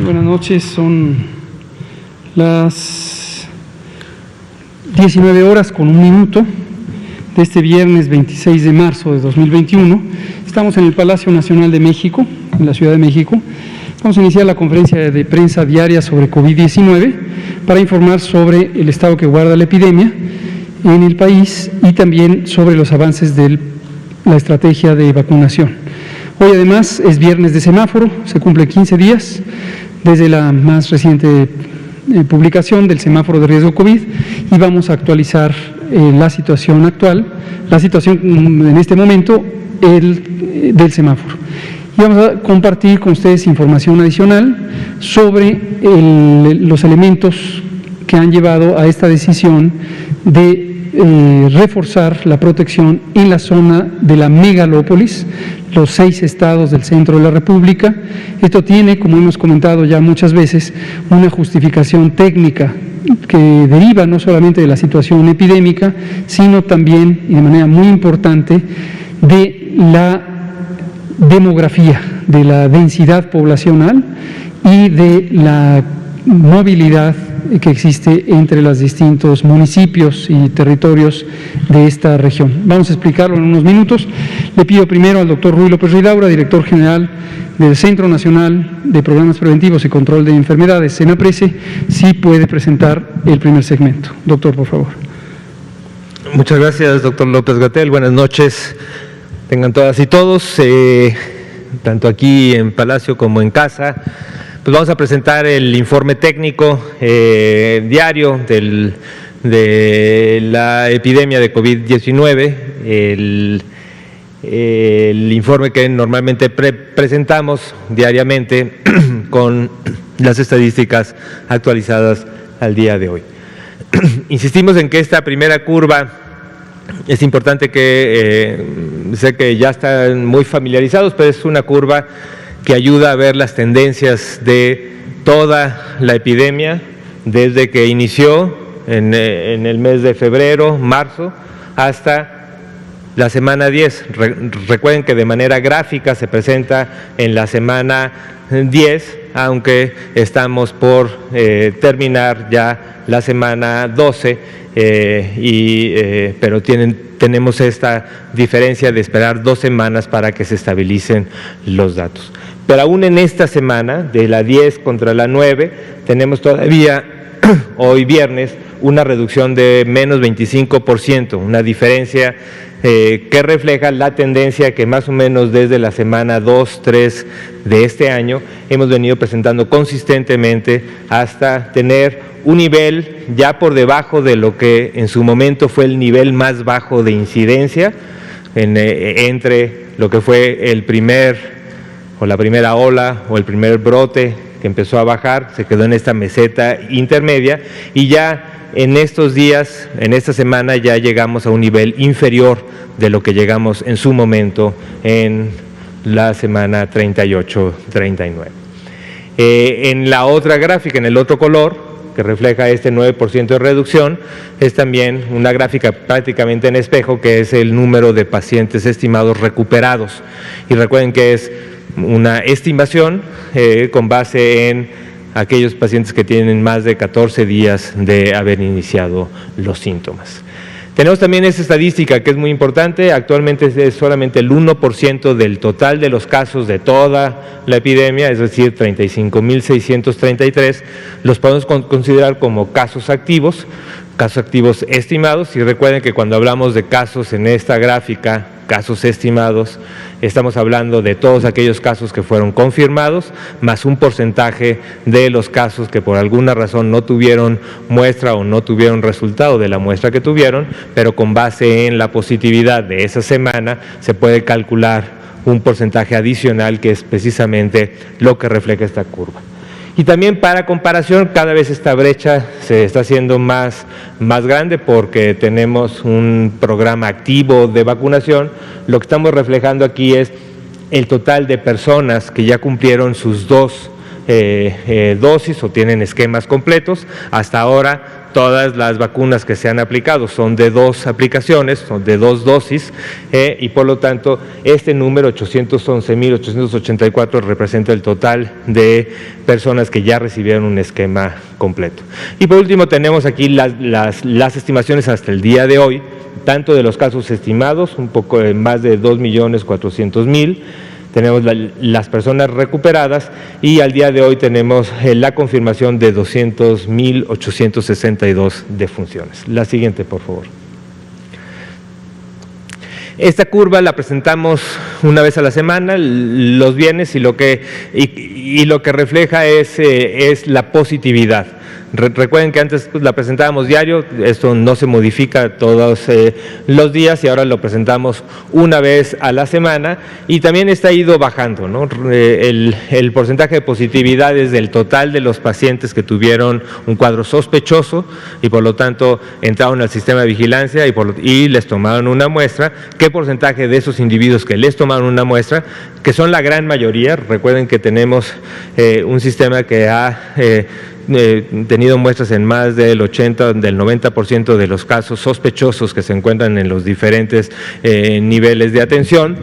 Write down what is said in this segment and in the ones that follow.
Buenas noches, son las 19 horas con un minuto de este viernes 26 de marzo de 2021. Estamos en el Palacio Nacional de México, en la Ciudad de México. Vamos a iniciar la conferencia de prensa diaria sobre COVID-19 para informar sobre el estado que guarda la epidemia en el país y también sobre los avances de la estrategia de vacunación. Hoy además es viernes de semáforo, se cumplen 15 días desde la más reciente publicación del semáforo de riesgo COVID y vamos a actualizar la situación actual, la situación en este momento del semáforo. Y vamos a compartir con ustedes información adicional sobre los elementos que han llevado a esta decisión de reforzar la protección en la zona de la megalópolis, los 6 estados del centro de la República. Esto tiene, como hemos comentado ya muchas veces, una justificación técnica que deriva no solamente de la situación epidémica, sino también, y de manera muy importante, de la demografía, de la densidad poblacional y de la movilidad que existe entre los distintos municipios y territorios de esta región. Vamos a explicarlo en unos minutos. Le pido primero al doctor Ruy López Ridaura, director general del Centro Nacional de Programas Preventivos y Control de Enfermedades, CENAPRESE, si puede presentar el primer segmento. Doctor, por favor. Muchas gracias, doctor López-Gatell. Buenas noches, tengan todas y todos, tanto aquí en Palacio como en casa. Pues vamos a presentar el informe técnico diario de la epidemia de COVID-19, el informe que normalmente presentamos diariamente con las estadísticas actualizadas al día de hoy. Insistimos en que esta primera curva es importante que, sé que ya están muy familiarizados, pero es una curva que ayuda a ver las tendencias de toda la epidemia desde que inició en el mes de febrero, marzo, hasta la semana 10. Recuerden que de manera gráfica se presenta en la semana 10, aunque estamos por terminar ya la semana 12, pero tenemos esta diferencia de esperar 2 semanas para que se estabilicen los datos. Pero aún en esta semana, de la 10 contra la 9, tenemos todavía, hoy viernes, una reducción de menos 25%, una diferencia que refleja la tendencia que más o menos desde la semana 2, 3 de este año hemos venido presentando consistentemente hasta tener un nivel ya por debajo de lo que en su momento fue el nivel más bajo de incidencia entre lo que fue la primera ola o el primer brote que empezó a bajar, se quedó en esta meseta intermedia y ya en estos días, en esta semana ya llegamos a un nivel inferior de lo que llegamos en su momento en la semana 38-39. En la otra gráfica, en el otro color, que refleja este 9% de reducción, es también una gráfica prácticamente en espejo, que es el número de pacientes estimados recuperados. Y recuerden que es una estimación con base en aquellos pacientes que tienen más de 14 días de haber iniciado los síntomas. Tenemos también esta estadística que es muy importante. Actualmente es solamente el 1% del total de los casos de toda la epidemia, es decir, 35.633, los podemos considerar como casos activos estimados. Y recuerden que cuando hablamos de casos en esta gráfica, casos estimados, estamos hablando de todos aquellos casos que fueron confirmados, más un porcentaje de los casos que por alguna razón no tuvieron muestra o no tuvieron resultado de la muestra que tuvieron, pero con base en la positividad de esa semana se puede calcular un porcentaje adicional que es precisamente lo que refleja esta curva. Y también para comparación, cada vez esta brecha se está haciendo más grande porque tenemos un programa activo de vacunación. Lo que estamos reflejando aquí es el total de personas que ya cumplieron sus 2 dosis o tienen esquemas completos. Hasta ahora todas las vacunas que se han aplicado son de 2 aplicaciones, son de 2 dosis, y por lo tanto este número 811.884 representa el total de personas que ya recibieron un esquema completo. Y por último tenemos aquí las estimaciones hasta el día de hoy, tanto de los casos estimados, un poco más de 2.400.000, tenemos las personas recuperadas y al día de hoy tenemos la confirmación de 200.862 defunciones. La siguiente, por favor. Esta curva la presentamos una vez a la semana, los viernes, y lo que refleja es la positividad. Recuerden que antes la presentábamos diario, esto no se modifica todos los días y ahora lo presentamos una vez a la semana y también está ido bajando, ¿no? El porcentaje de positividad es del total de los pacientes que tuvieron un cuadro sospechoso y por lo tanto entraron al sistema de vigilancia y les tomaron una muestra. ¿Qué porcentaje de esos individuos que les tomaron una muestra, que son la gran mayoría? Recuerden que tenemos un sistema que ha tenido muestras en más del 80, del 90% de los casos sospechosos que se encuentran en los diferentes niveles de atención,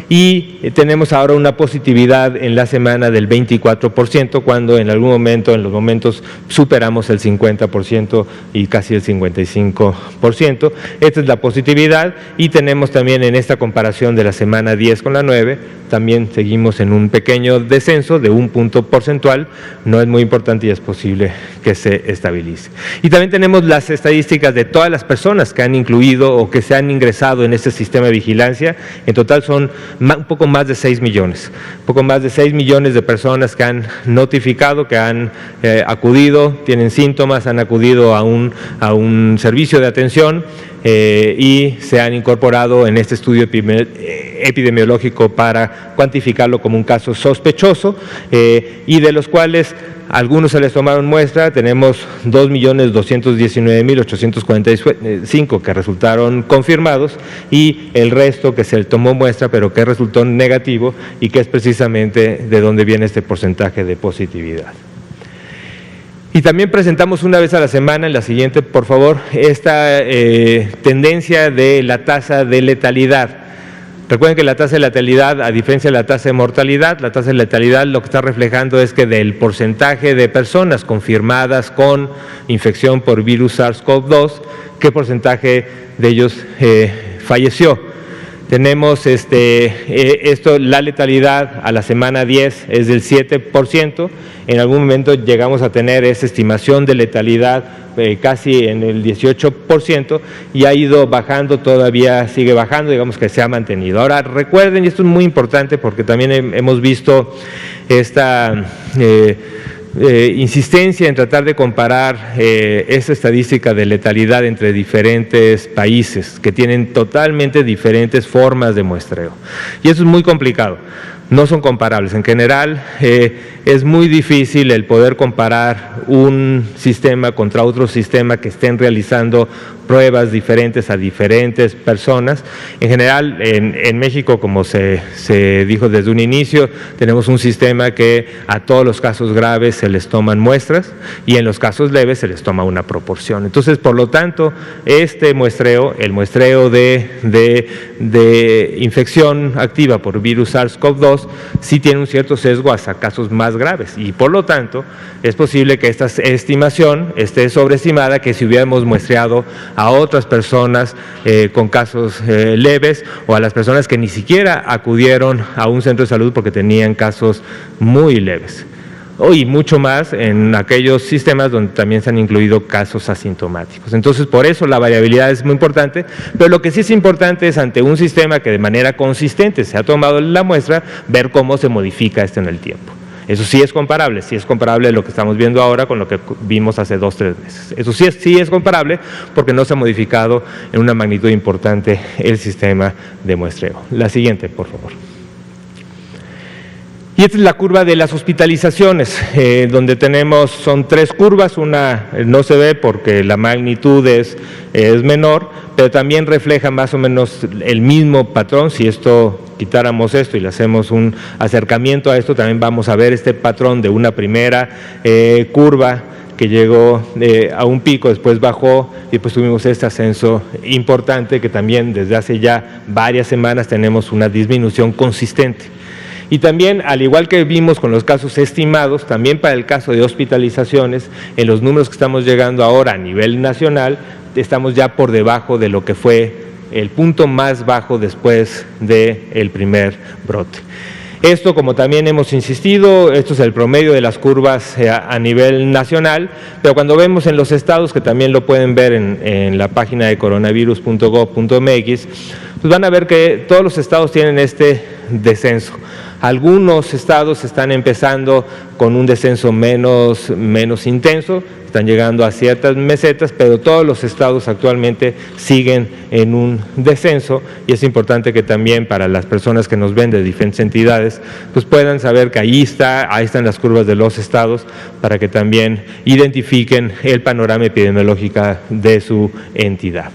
y tenemos ahora una positividad en la semana del 24%, cuando en algún momento, en los momentos, superamos el 50% y casi el 55%. Esta es la positividad, y tenemos también en esta comparación de la semana 10 con la 9, también seguimos en un pequeño descenso de 1 punto porcentual, no es muy importante y es posible que se estabilice. Y también tenemos las estadísticas de todas las personas que han incluido o que se han ingresado en este sistema de vigilancia. En total son un poco más de 6 millones, de personas que han notificado, que han acudido, tienen síntomas, han acudido a un servicio de atención y se han incorporado en este estudio epidemiológico para cuantificarlo como un caso sospechoso, y de los cuales algunos se les tomaron muestra. Tenemos 2.219.845 que resultaron confirmados y el resto que se le tomó muestra pero que resultó negativo, y que es precisamente de donde viene este porcentaje de positividad. Y también presentamos una vez a la semana, en la siguiente por favor, esta tendencia de la tasa de letalidad. Recuerden que la tasa de letalidad, a diferencia de la tasa de mortalidad, la tasa de letalidad lo que está reflejando es que del porcentaje de personas confirmadas con infección por virus SARS-CoV-2, qué porcentaje de ellos falleció. Tenemos la letalidad a la semana 10 es del 7%, en algún momento llegamos a tener esa estimación de letalidad casi en el 18% y ha ido bajando, todavía sigue bajando, digamos que se ha mantenido. Ahora recuerden, y esto es muy importante porque también hemos visto esta insistencia en tratar de comparar esta estadística de letalidad entre diferentes países que tienen totalmente diferentes formas de muestreo, y eso es muy complicado. No son comparables. En general, es muy difícil el poder comparar un sistema contra otro sistema que estén realizando pruebas diferentes a diferentes personas. En general, en México, como se dijo desde un inicio, tenemos un sistema que a todos los casos graves se les toman muestras y en los casos leves se les toma una proporción. Entonces, por lo tanto, este muestreo, el muestreo de infección activa por virus SARS-CoV-2, sí tiene un cierto sesgo hasta casos más graves, y por lo tanto es posible que esta estimación esté sobreestimada, que si hubiéramos muestreado a otras personas con casos leves, o a las personas que ni siquiera acudieron a un centro de salud porque tenían casos muy leves. Y mucho más en aquellos sistemas donde también se han incluido casos asintomáticos. Entonces, por eso la variabilidad es muy importante, pero lo que sí es importante es, ante un sistema que de manera consistente se ha tomado la muestra, ver cómo se modifica esto en el tiempo. Eso sí es comparable lo que estamos viendo ahora con lo que vimos hace 2 o 3 meses. Eso sí es comparable porque no se ha modificado en una magnitud importante el sistema de muestreo. La siguiente, por favor. Y esta es la curva de las hospitalizaciones, donde son 3 curvas, una no se ve porque la magnitud es menor, pero también refleja más o menos el mismo patrón. Si quitáramos esto y le hacemos un acercamiento a esto, también vamos a ver este patrón de una primera curva que llegó a un pico, después bajó y después tuvimos este ascenso importante que también desde hace ya varias semanas tenemos una disminución consistente. Y también, al igual que vimos con los casos estimados, también para el caso de hospitalizaciones, en los números que estamos llegando ahora a nivel nacional, estamos ya por debajo de lo que fue el punto más bajo después del primer brote. Esto, como también hemos insistido, esto es el promedio de las curvas a nivel nacional, pero cuando vemos en los estados, que también lo pueden ver en la página de coronavirus.gov.mx, pues van a ver que todos los estados tienen este descenso. Algunos estados están empezando con un descenso menos intenso, están llegando a ciertas mesetas, pero todos los estados actualmente siguen en un descenso, y es importante que también para las personas que nos ven de diferentes entidades pues puedan saber que ahí están las curvas de los estados, para que también identifiquen el panorama epidemiológico de su entidad.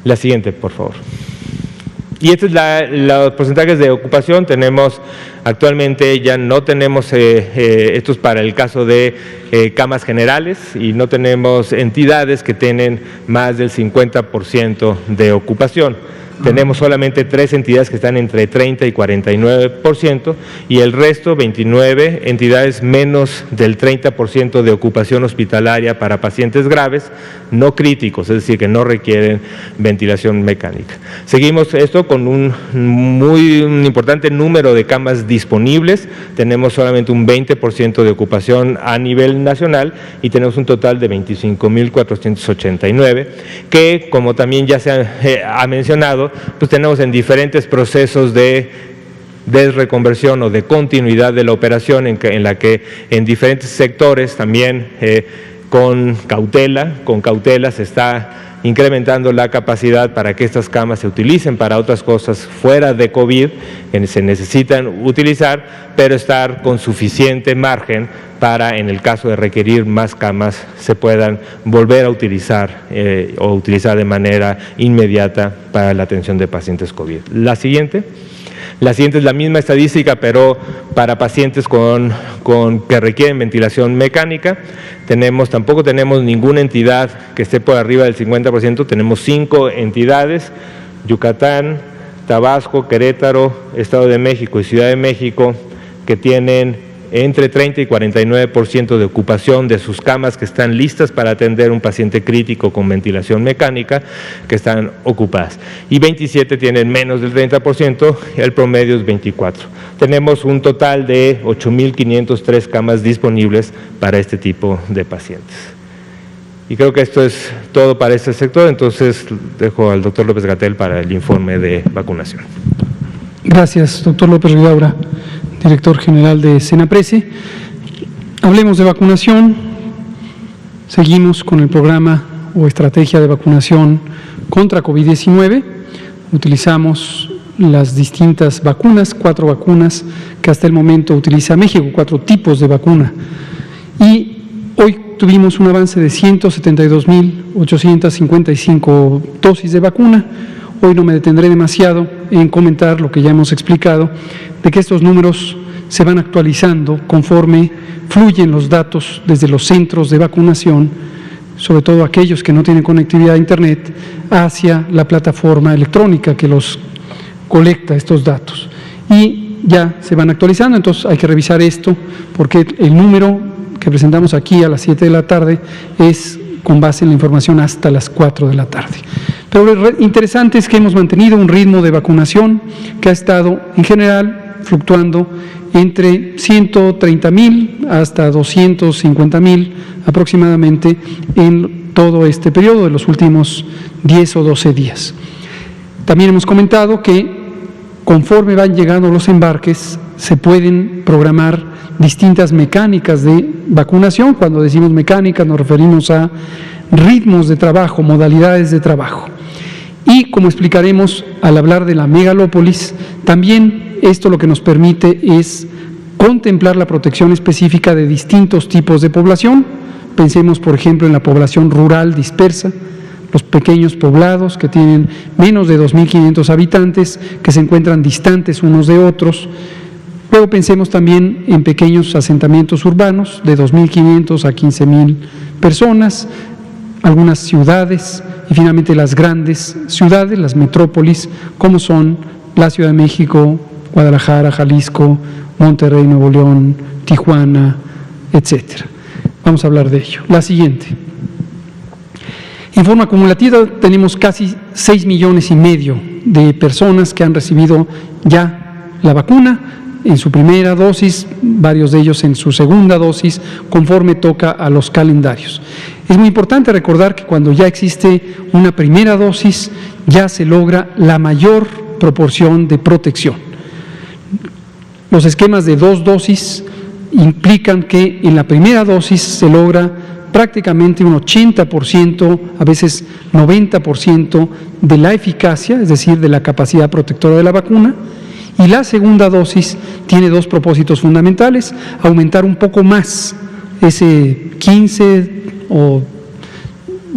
La siguiente, por favor. Y estos son los porcentajes de ocupación. Tenemos actualmente, ya no tenemos, esto es para el caso de camas generales, y no tenemos entidades que tienen más del 50% de ocupación. Tenemos solamente 3 entidades que están entre 30 y 49%, y el resto, 29 entidades, menos del 30% de ocupación hospitalaria para pacientes graves, no críticos, es decir, que no requieren ventilación mecánica. Seguimos esto con un importante número de camas disponibles. Tenemos solamente un 20% de ocupación a nivel nacional, y tenemos un total de 25.489, que, como también ya se ha mencionado, pues tenemos en diferentes procesos de reconversión o de continuidad de la operación, en la que en diferentes sectores también con cautela se está incrementando la capacidad para que estas camas se utilicen para otras cosas fuera de COVID que se necesitan utilizar, pero estar con suficiente margen para, en el caso de requerir más camas, se puedan volver a utilizar o utilizar de manera inmediata para la atención de pacientes COVID. La siguiente es la misma estadística, pero para pacientes que requieren ventilación mecánica. Tampoco tenemos ninguna entidad que esté por arriba del 50%, tenemos 5 entidades: Yucatán, Tabasco, Querétaro, Estado de México y Ciudad de México, que tienen entre 30 y 49% de ocupación de sus camas que están listas para atender un paciente crítico con ventilación mecánica, que están ocupadas. Y 27 tienen menos del 30%, y el promedio es 24. Tenemos un total de 8.503 camas disponibles para este tipo de pacientes. Y creo que esto es todo para este sector, entonces dejo al doctor López-Gatell para el informe de vacunación. Gracias, doctor López Ridaura, director general de Senaprece. Hablemos de vacunación. Seguimos con el programa o estrategia de vacunación contra COVID-19. Utilizamos las distintas vacunas, 4 vacunas que hasta el momento utiliza México, 4 tipos de vacuna. Y hoy tuvimos un avance de 172.855 dosis de vacuna. Hoy no me detendré demasiado en comentar lo que ya hemos explicado, de que estos números se van actualizando conforme fluyen los datos desde los centros de vacunación, sobre todo aquellos que no tienen conectividad a Internet, hacia la plataforma electrónica que los colecta estos datos. Y ya se van actualizando, entonces hay que revisar esto, porque el número que presentamos aquí a las 7 de la tarde es con base en la información hasta las 4 de la tarde. Pero lo interesante es que hemos mantenido un ritmo de vacunación que ha estado en general fluctuando entre 130.000 hasta 250.000 aproximadamente en todo este periodo de los últimos 10 o 12 días. También hemos comentado que conforme van llegando los embarques se pueden programar distintas mecánicas de vacunación. Cuando decimos mecánicas nos referimos a ritmos de trabajo, modalidades de trabajo. Y como explicaremos al hablar de la megalópolis, también esto lo que nos permite es contemplar la protección específica de distintos tipos de población. Pensemos, por ejemplo, en la población rural dispersa, los pequeños poblados que tienen menos de 2.500 habitantes, que se encuentran distantes unos de otros. Luego pensemos también en pequeños asentamientos urbanos de 2.500 a 15.000 personas, algunas ciudades y finalmente las grandes ciudades, las metrópolis, como son la Ciudad de México, Guadalajara, Jalisco, Monterrey, Nuevo León, Tijuana, etcétera. Vamos a hablar de ello. La siguiente. En forma acumulativa tenemos casi 6,5 millones de personas que han recibido ya la vacuna en su primera dosis, varios de ellos en su segunda dosis, conforme toca a los calendarios. Es muy importante recordar que cuando ya existe una primera dosis, ya se logra la mayor proporción de protección. Los esquemas de 2 dosis implican que en la primera dosis se logra prácticamente un 80%, a veces 90% de la eficacia, es decir, de la capacidad protectora de la vacuna, y la segunda dosis tiene 2 propósitos fundamentales: aumentar un poco más ese 15 o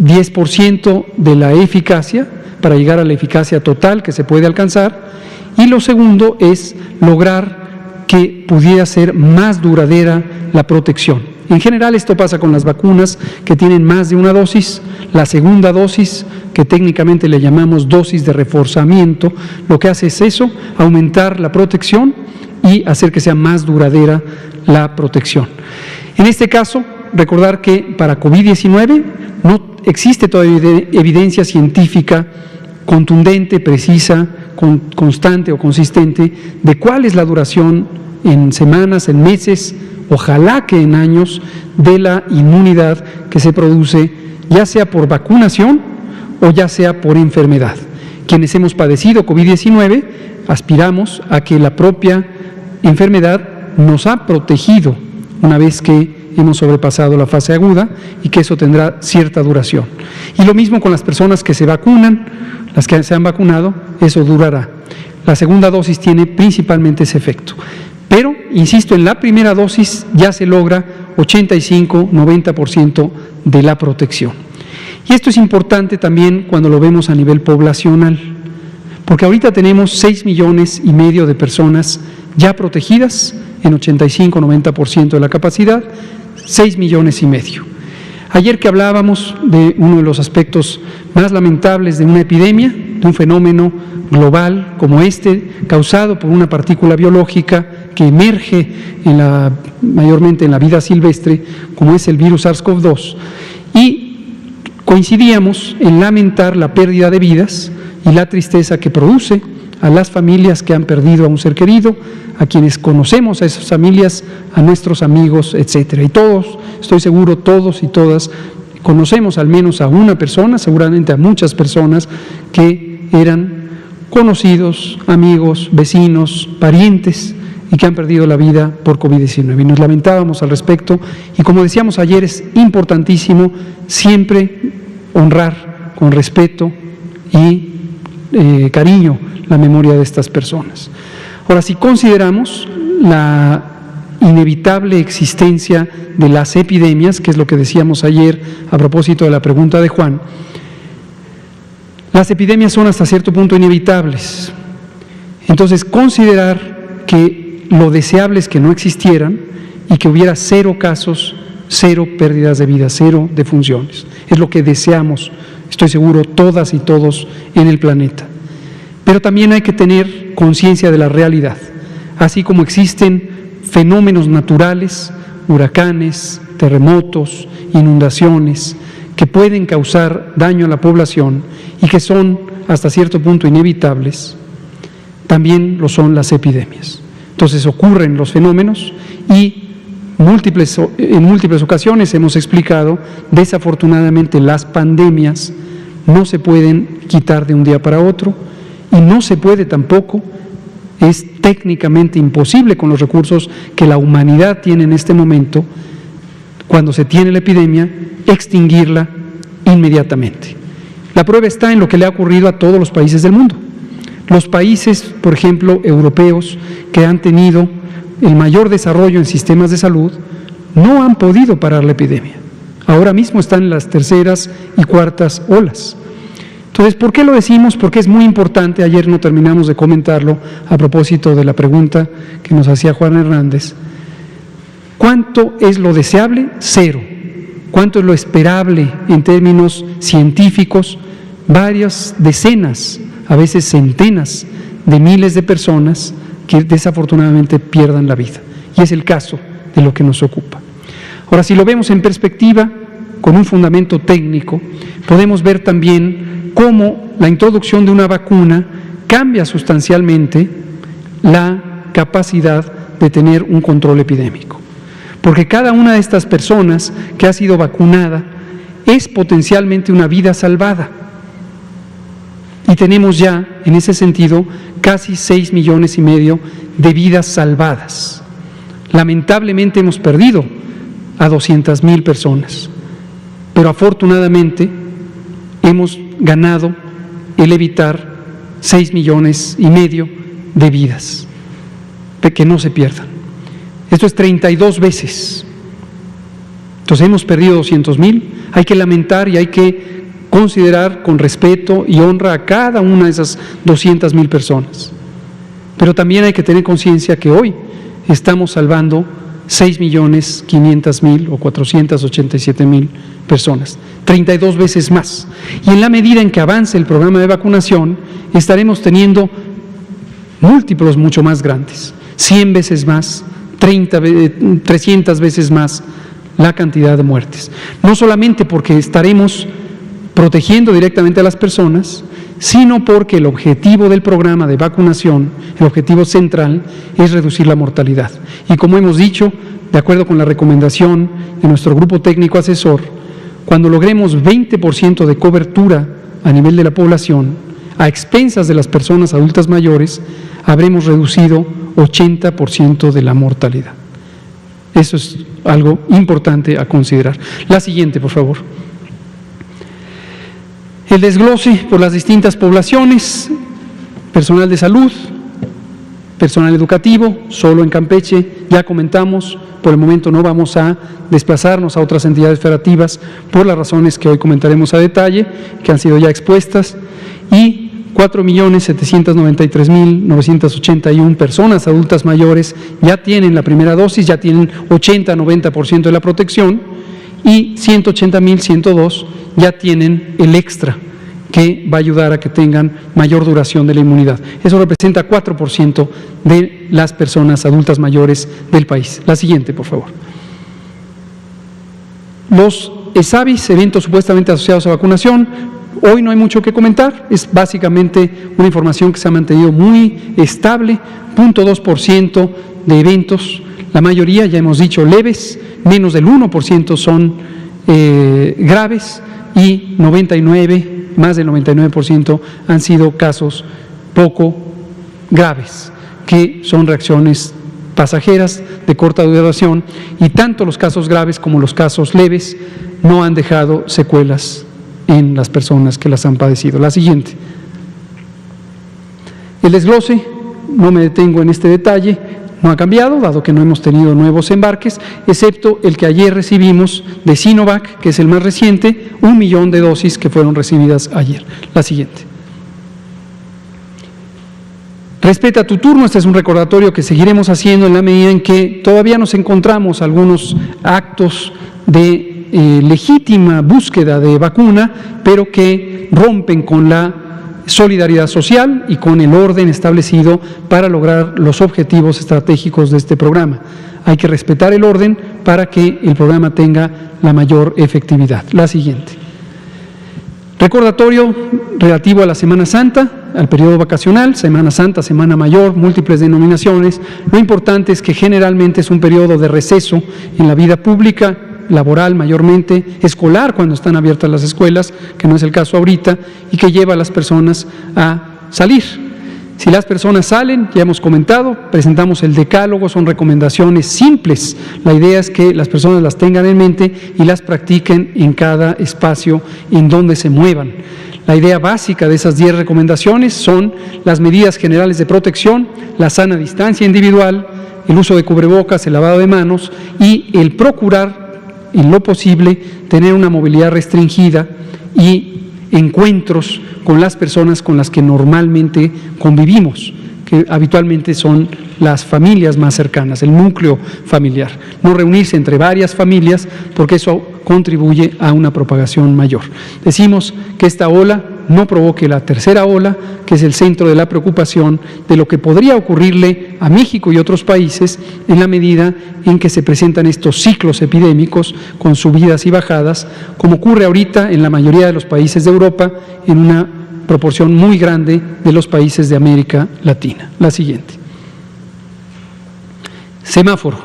10% de la eficacia para llegar a la eficacia total que se puede alcanzar, y lo segundo es lograr que pudiera ser más duradera la protección. En general esto pasa con las vacunas que tienen más de una dosis. La segunda dosis, que técnicamente le llamamos dosis de reforzamiento, lo que hace es eso, aumentar la protección y hacer que sea más duradera la protección. En este caso, recordar que para COVID-19 no existe todavía evidencia científica contundente, precisa, constante o consistente de cuál es la duración en semanas, en meses, ojalá que en años, de la inmunidad que se produce, ya sea por vacunación o ya sea por enfermedad. Quienes hemos padecido COVID-19 aspiramos a que la propia enfermedad nos ha protegido una vez que hemos sobrepasado la fase aguda y que eso tendrá cierta duración. Y lo mismo con las personas que se vacunan, las que se han vacunado, eso durará. La segunda dosis tiene principalmente ese efecto. Pero, insisto, en la primera dosis ya se logra 85-90% de la protección. Y esto es importante también cuando lo vemos a nivel poblacional, porque ahorita tenemos 6,5 millones de personas ya protegidas en 85-90% de la capacidad, 6,5 millones. Ayer que hablábamos de uno de los aspectos más lamentables de una epidemia, de un fenómeno global como este, causado por una partícula biológica que emerge mayormente en la vida silvestre, como es el virus SARS-CoV-2, y coincidíamos en lamentar la pérdida de vidas y la tristeza que produce a las familias que han perdido a un ser querido, a quienes conocemos a esas familias, a nuestros amigos, etcétera. Y todos, estoy seguro, todos y todas conocemos al menos a una persona, seguramente a muchas personas que eran conocidos, amigos, vecinos, parientes y que han perdido la vida por COVID-19. Y nos lamentábamos al respecto y, como decíamos ayer, es importantísimo siempre honrar con respeto y cariño la memoria de estas personas. Ahora, si consideramos la inevitable existencia de las epidemias, que es lo que decíamos ayer a propósito de la pregunta de Juan, las epidemias son hasta cierto punto inevitables. Entonces, considerar que lo deseable es que no existieran y que hubiera 0 casos, 0 pérdidas de vida, 0 defunciones. Es lo que deseamos, estoy seguro, todas y todos en el planeta. Pero también hay que tener conciencia de la realidad. Así como existen fenómenos naturales, huracanes, terremotos, inundaciones, que pueden causar daño a la población y que son hasta cierto punto inevitables, también lo son las epidemias. Entonces ocurren los fenómenos y en múltiples ocasiones hemos explicado, desafortunadamente las pandemias no se pueden quitar de un día para otro y no se puede tampoco, es técnicamente imposible con los recursos que la humanidad tiene en este momento, cuando se tiene la epidemia, extinguirla inmediatamente. La prueba está en lo que le ha ocurrido a todos los países del mundo. Los países, por ejemplo, europeos, que han tenido el mayor desarrollo en sistemas de salud, no han podido parar la epidemia. Ahora mismo están en las terceras y cuartas olas. Entonces, ¿por qué lo decimos? Porque es muy importante, ayer no terminamos de comentarlo a propósito de la pregunta que nos hacía Juan Hernández. ¿Cuánto es lo deseable? 0. ¿Cuánto es lo esperable en términos científicos? Varias decenas, a veces centenas de miles de personas que desafortunadamente pierdan la vida. Y es el caso de lo que nos ocupa. Ahora, si lo vemos en perspectiva, con un fundamento técnico, podemos ver también cómo la introducción de una vacuna cambia sustancialmente la capacidad de tener un control epidémico. Porque cada una de estas personas que ha sido vacunada es potencialmente una vida salvada. Y tenemos ya, en ese sentido, casi 6,5 millones de vidas salvadas. Lamentablemente hemos perdido a 200,000 personas, pero afortunadamente hemos ganado el evitar 6,5 millones de vidas, de que no se pierdan. Esto es 32 veces. Entonces hemos perdido 200,000, hay que lamentar y hay que considerar con respeto y honra a cada una de esas 200,000 personas. Pero también hay que tener conciencia que hoy estamos salvando 6,500,000 o 487,000 personas, 32 veces más. Y en la medida en que avance el programa de vacunación, estaremos teniendo múltiplos mucho más grandes, 100 veces más, 300 veces más la cantidad de muertes. No solamente porque estaremos protegiendo directamente a las personas, sino porque el objetivo del programa de vacunación, el objetivo central, es reducir la mortalidad. Y como hemos dicho, de acuerdo con la recomendación de nuestro grupo técnico asesor, cuando logremos 20% de cobertura a nivel de la población, a expensas de las personas adultas mayores, habremos reducido 80% de la mortalidad. Eso es algo importante a considerar. La siguiente, por favor. El desglose por las distintas poblaciones: personal de salud, personal educativo, solo en Campeche, ya comentamos, por el momento no vamos a desplazarnos a otras entidades federativas por las razones que hoy comentaremos a detalle, que han sido ya expuestas, y 4,793,981 personas adultas mayores ya tienen la primera dosis, ya tienen 80-90% de la protección, y 180,102 ya tienen el extra, que va a ayudar a que tengan mayor duración de la inmunidad. Eso representa 4% de las personas adultas mayores del país. La siguiente, por favor. Los ESAVIS, eventos supuestamente asociados a vacunación, hoy no hay mucho que comentar, es básicamente una información que se ha mantenido muy estable, 0.2% de eventos, la mayoría, ya hemos dicho, leves, menos del 1% son graves, y más del 99% han sido casos poco graves, que son reacciones pasajeras de corta duración, y tanto los casos graves como los casos leves no han dejado secuelas en las personas que las han padecido. La siguiente. El desglose, no me detengo en este detalle, no ha cambiado, dado que no hemos tenido nuevos embarques, excepto el que ayer recibimos de Sinovac, que es el más reciente, 1 millón de dosis que fueron recibidas ayer. La siguiente. Respeta tu turno. Este es un recordatorio que seguiremos haciendo en la medida en que todavía nos encontramos algunos actos de legítima búsqueda de vacuna, pero que rompen con la solidaridad social y con el orden establecido para lograr los objetivos estratégicos de este programa. Hay que respetar el orden para que el programa tenga la mayor efectividad. La siguiente. Recordatorio relativo a la Semana Santa, al periodo vacacional, Semana Santa, Semana Mayor, múltiples denominaciones. Lo importante es que generalmente es un periodo de receso en la vida pública, laboral mayormente, escolar cuando están abiertas las escuelas, que no es el caso ahorita, y que lleva a las personas a salir. Si las personas salen, ya hemos comentado, presentamos el decálogo, son recomendaciones simples. La idea es que las personas las tengan en mente y las practiquen en cada espacio en donde se muevan. La idea básica de esas 10 recomendaciones son las medidas generales de protección, la sana distancia individual, el uso de cubrebocas, el lavado de manos y el procurar, en lo posible, tener una movilidad restringida y encuentros con las personas con las que normalmente convivimos, que habitualmente son las familias más cercanas, el núcleo familiar. No reunirse entre varias familias porque eso contribuye a una propagación mayor. Decimos que esta ola no provoque la tercera ola, que es el centro de la preocupación de lo que podría ocurrirle a México y otros países en la medida en que se presentan estos ciclos epidémicos con subidas y bajadas, como ocurre ahorita en la mayoría de los países de Europa, en una proporción muy grande de los países de América Latina. La siguiente. Semáforo.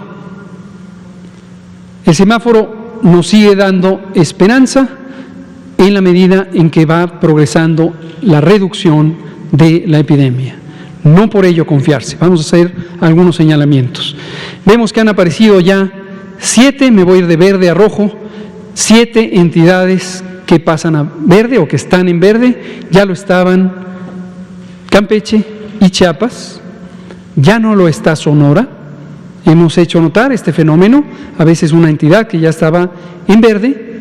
El semáforo nos sigue dando esperanza en la medida en que va progresando la reducción de la epidemia. No por ello confiarse. Vamos a hacer algunos señalamientos. Vemos que han aparecido ya 7, me voy a ir de verde a rojo, 7 entidades que pasan a verde o que están en verde. Ya lo estaban Campeche y Chiapas, ya no lo está Sonora. Hemos hecho notar este fenómeno, a veces una entidad que ya estaba en verde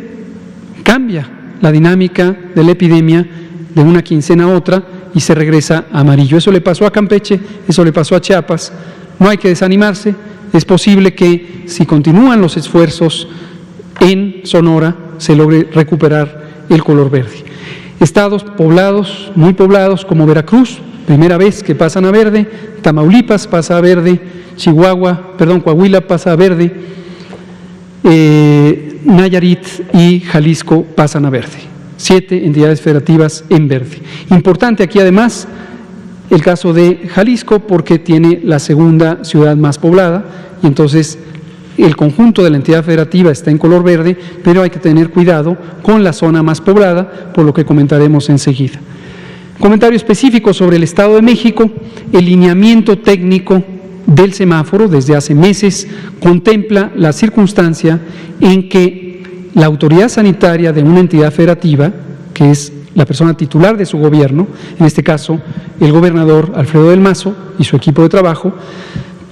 cambia la dinámica de la epidemia de una quincena a otra y se regresa a amarillo. Eso le pasó a Campeche, eso le pasó a Chiapas. No hay que desanimarse, es posible que si continúan los esfuerzos en Sonora se logre recuperar el color verde. Estados poblados, muy poblados, como Veracruz, primera vez que pasan a verde, Tamaulipas pasa a verde, Coahuila pasa a verde, Nayarit y Jalisco pasan a verde. 7 entidades federativas en verde. Importante aquí además el caso de Jalisco porque tiene la segunda ciudad más poblada y entonces el conjunto de la entidad federativa está en color verde, pero hay que tener cuidado con la zona más poblada, por lo que comentaremos enseguida. Comentario específico sobre el Estado de México. El lineamiento técnico del semáforo desde hace meses contempla la circunstancia en que la autoridad sanitaria de una entidad federativa, que es la persona titular de su gobierno, en este caso el gobernador Alfredo del Mazo y su equipo de trabajo,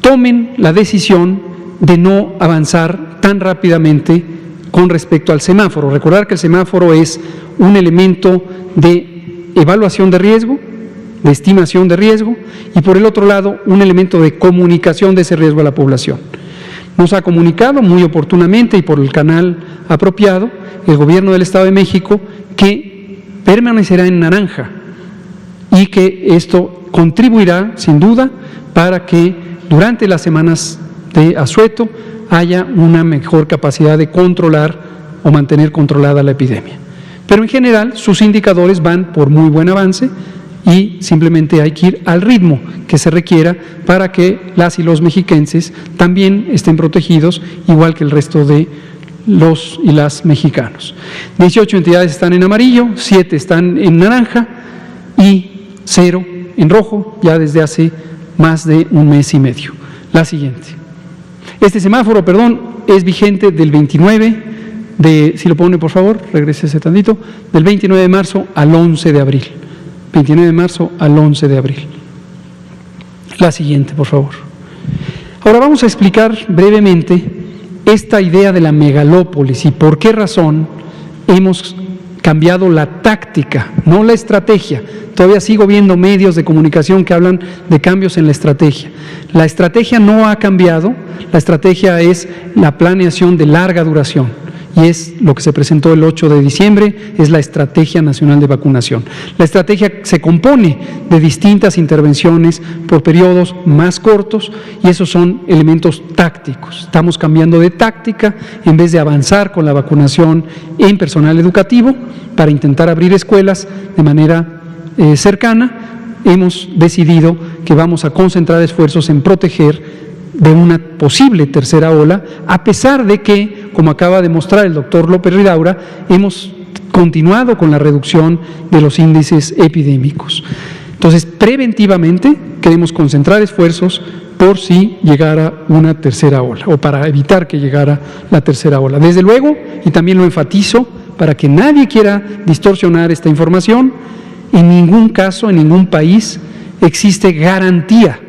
tomen la decisión de no avanzar tan rápidamente con respecto al semáforo. Recordar que el semáforo es un elemento de evaluación de riesgo, de estimación de riesgo y por el otro lado un elemento de comunicación de ese riesgo a la población. Nos ha comunicado muy oportunamente y por el canal apropiado el Gobierno del Estado de México que permanecerá en naranja y que esto contribuirá sin duda para que durante las semanas de asueto haya una mejor capacidad de controlar o mantener controlada la epidemia. Pero en general sus indicadores van por muy buen avance y simplemente hay que ir al ritmo que se requiera para que las y los mexiquenses también estén protegidos, igual que el resto de los y las mexicanos. 18 entidades están en amarillo, 7 están en naranja y 0 en rojo ya desde hace más de un mes y medio. La siguiente. Este semáforo, es vigente del 29 de, si lo pone por favor, regrésese tantito, del 29 de marzo al 11 de abril. 29 de marzo al 11 de abril. La siguiente, por favor. Ahora vamos a explicar brevemente esta idea de la megalópolis y por qué razón hemos cambiado la táctica, no la estrategia. Todavía sigo viendo medios de comunicación que hablan de cambios en la estrategia. La estrategia no ha cambiado, la estrategia es la planeación de larga duración. Y es lo que se presentó el 8 de diciembre, es la Estrategia Nacional de Vacunación. La estrategia se compone de distintas intervenciones por periodos más cortos y esos son elementos tácticos. Estamos cambiando de táctica en vez de avanzar con la vacunación en personal educativo para intentar abrir escuelas de manera cercana. Hemos decidido que vamos a concentrar esfuerzos en proteger de una posible tercera ola, a pesar de que, como acaba de mostrar el doctor López Ridaura, hemos continuado con la reducción de los índices epidémicos. Entonces, preventivamente queremos concentrar esfuerzos por si llegara una tercera ola o para evitar que llegara la tercera ola. Desde luego, y también lo enfatizo para que nadie quiera distorsionar esta información, en ningún caso, en ningún país existe garantía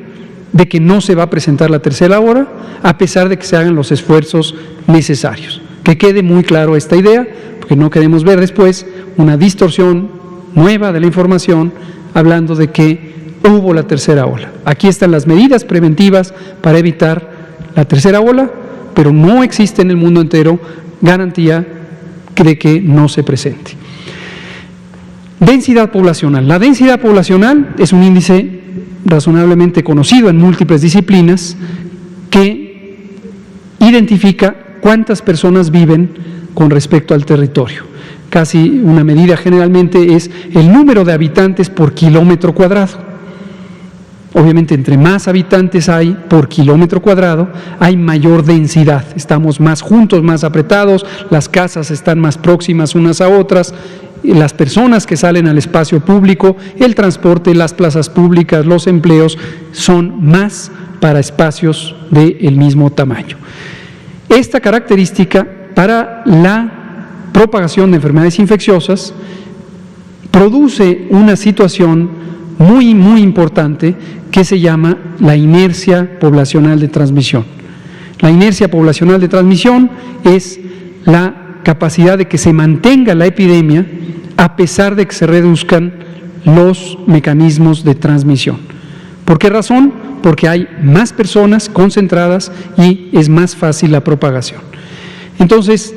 de que no se va a presentar la tercera ola, a pesar de que se hagan los esfuerzos necesarios. Que quede muy claro esta idea, porque no queremos ver después una distorsión nueva de la información hablando de que hubo la tercera ola. Aquí están las medidas preventivas para evitar la tercera ola, pero no existe en el mundo entero garantía de que no se presente. Densidad poblacional. La densidad poblacional es un índice razonablemente conocido en múltiples disciplinas que identifica cuántas personas viven con respecto al territorio. Casi una medida generalmente es el número de habitantes por kilómetro cuadrado. Obviamente, entre más habitantes hay por kilómetro cuadrado, hay mayor densidad. Estamos más juntos, más apretados, las casas están más próximas unas a otras, las personas que salen al espacio público, el transporte, las plazas públicas, los empleos, son más para espacios del mismo tamaño. Esta característica para la propagación de enfermedades infecciosas produce una situación muy importante que se llama la inercia poblacional de transmisión. La inercia poblacional de transmisión es la capacidad de que se mantenga la epidemia a pesar de que se reduzcan los mecanismos de transmisión. ¿Por qué razón? Porque hay más personas concentradas y es más fácil la propagación. Entonces,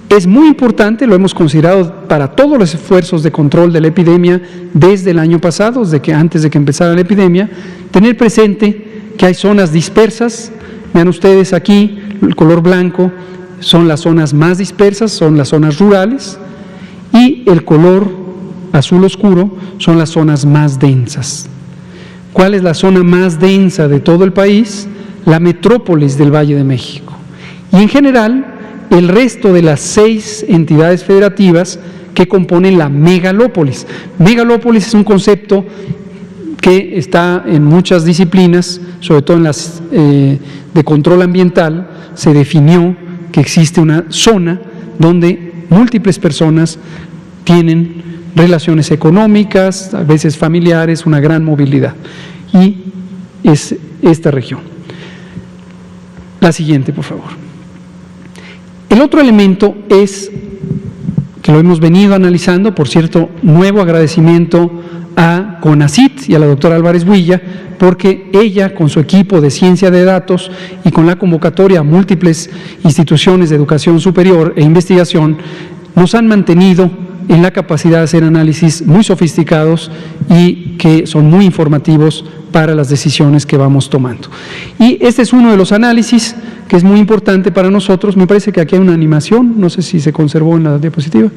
es muy importante, lo hemos considerado para todos los esfuerzos de control de la epidemia desde el año pasado, antes de que empezara la epidemia, tener presente que hay zonas dispersas. Vean ustedes aquí, el color blanco son las zonas más dispersas, son las zonas rurales, y el color azul oscuro son las zonas más densas. ¿Cuál es la zona más densa de todo el país? La metrópolis del Valle de México. Y en general, el resto de las 6 entidades federativas que componen la megalópolis. Megalópolis es un concepto que está en muchas disciplinas, sobre todo en las de control ambiental. Se definió que existe una zona donde múltiples personas tienen relaciones económicas, a veces familiares, una gran movilidad. Y es esta región. La siguiente, por favor. El otro elemento es, que lo hemos venido analizando, por cierto, nuevo agradecimiento a CONACYT y a la doctora Álvarez Builla, porque ella, con su equipo de ciencia de datos y con la convocatoria a múltiples instituciones de educación superior e investigación, nos han mantenido en la capacidad de hacer análisis muy sofisticados y que son muy informativos para las decisiones que vamos tomando. Y este es uno de los análisis que es muy importante para nosotros. Me parece que aquí hay una animación, no sé si se conservó en la diapositiva.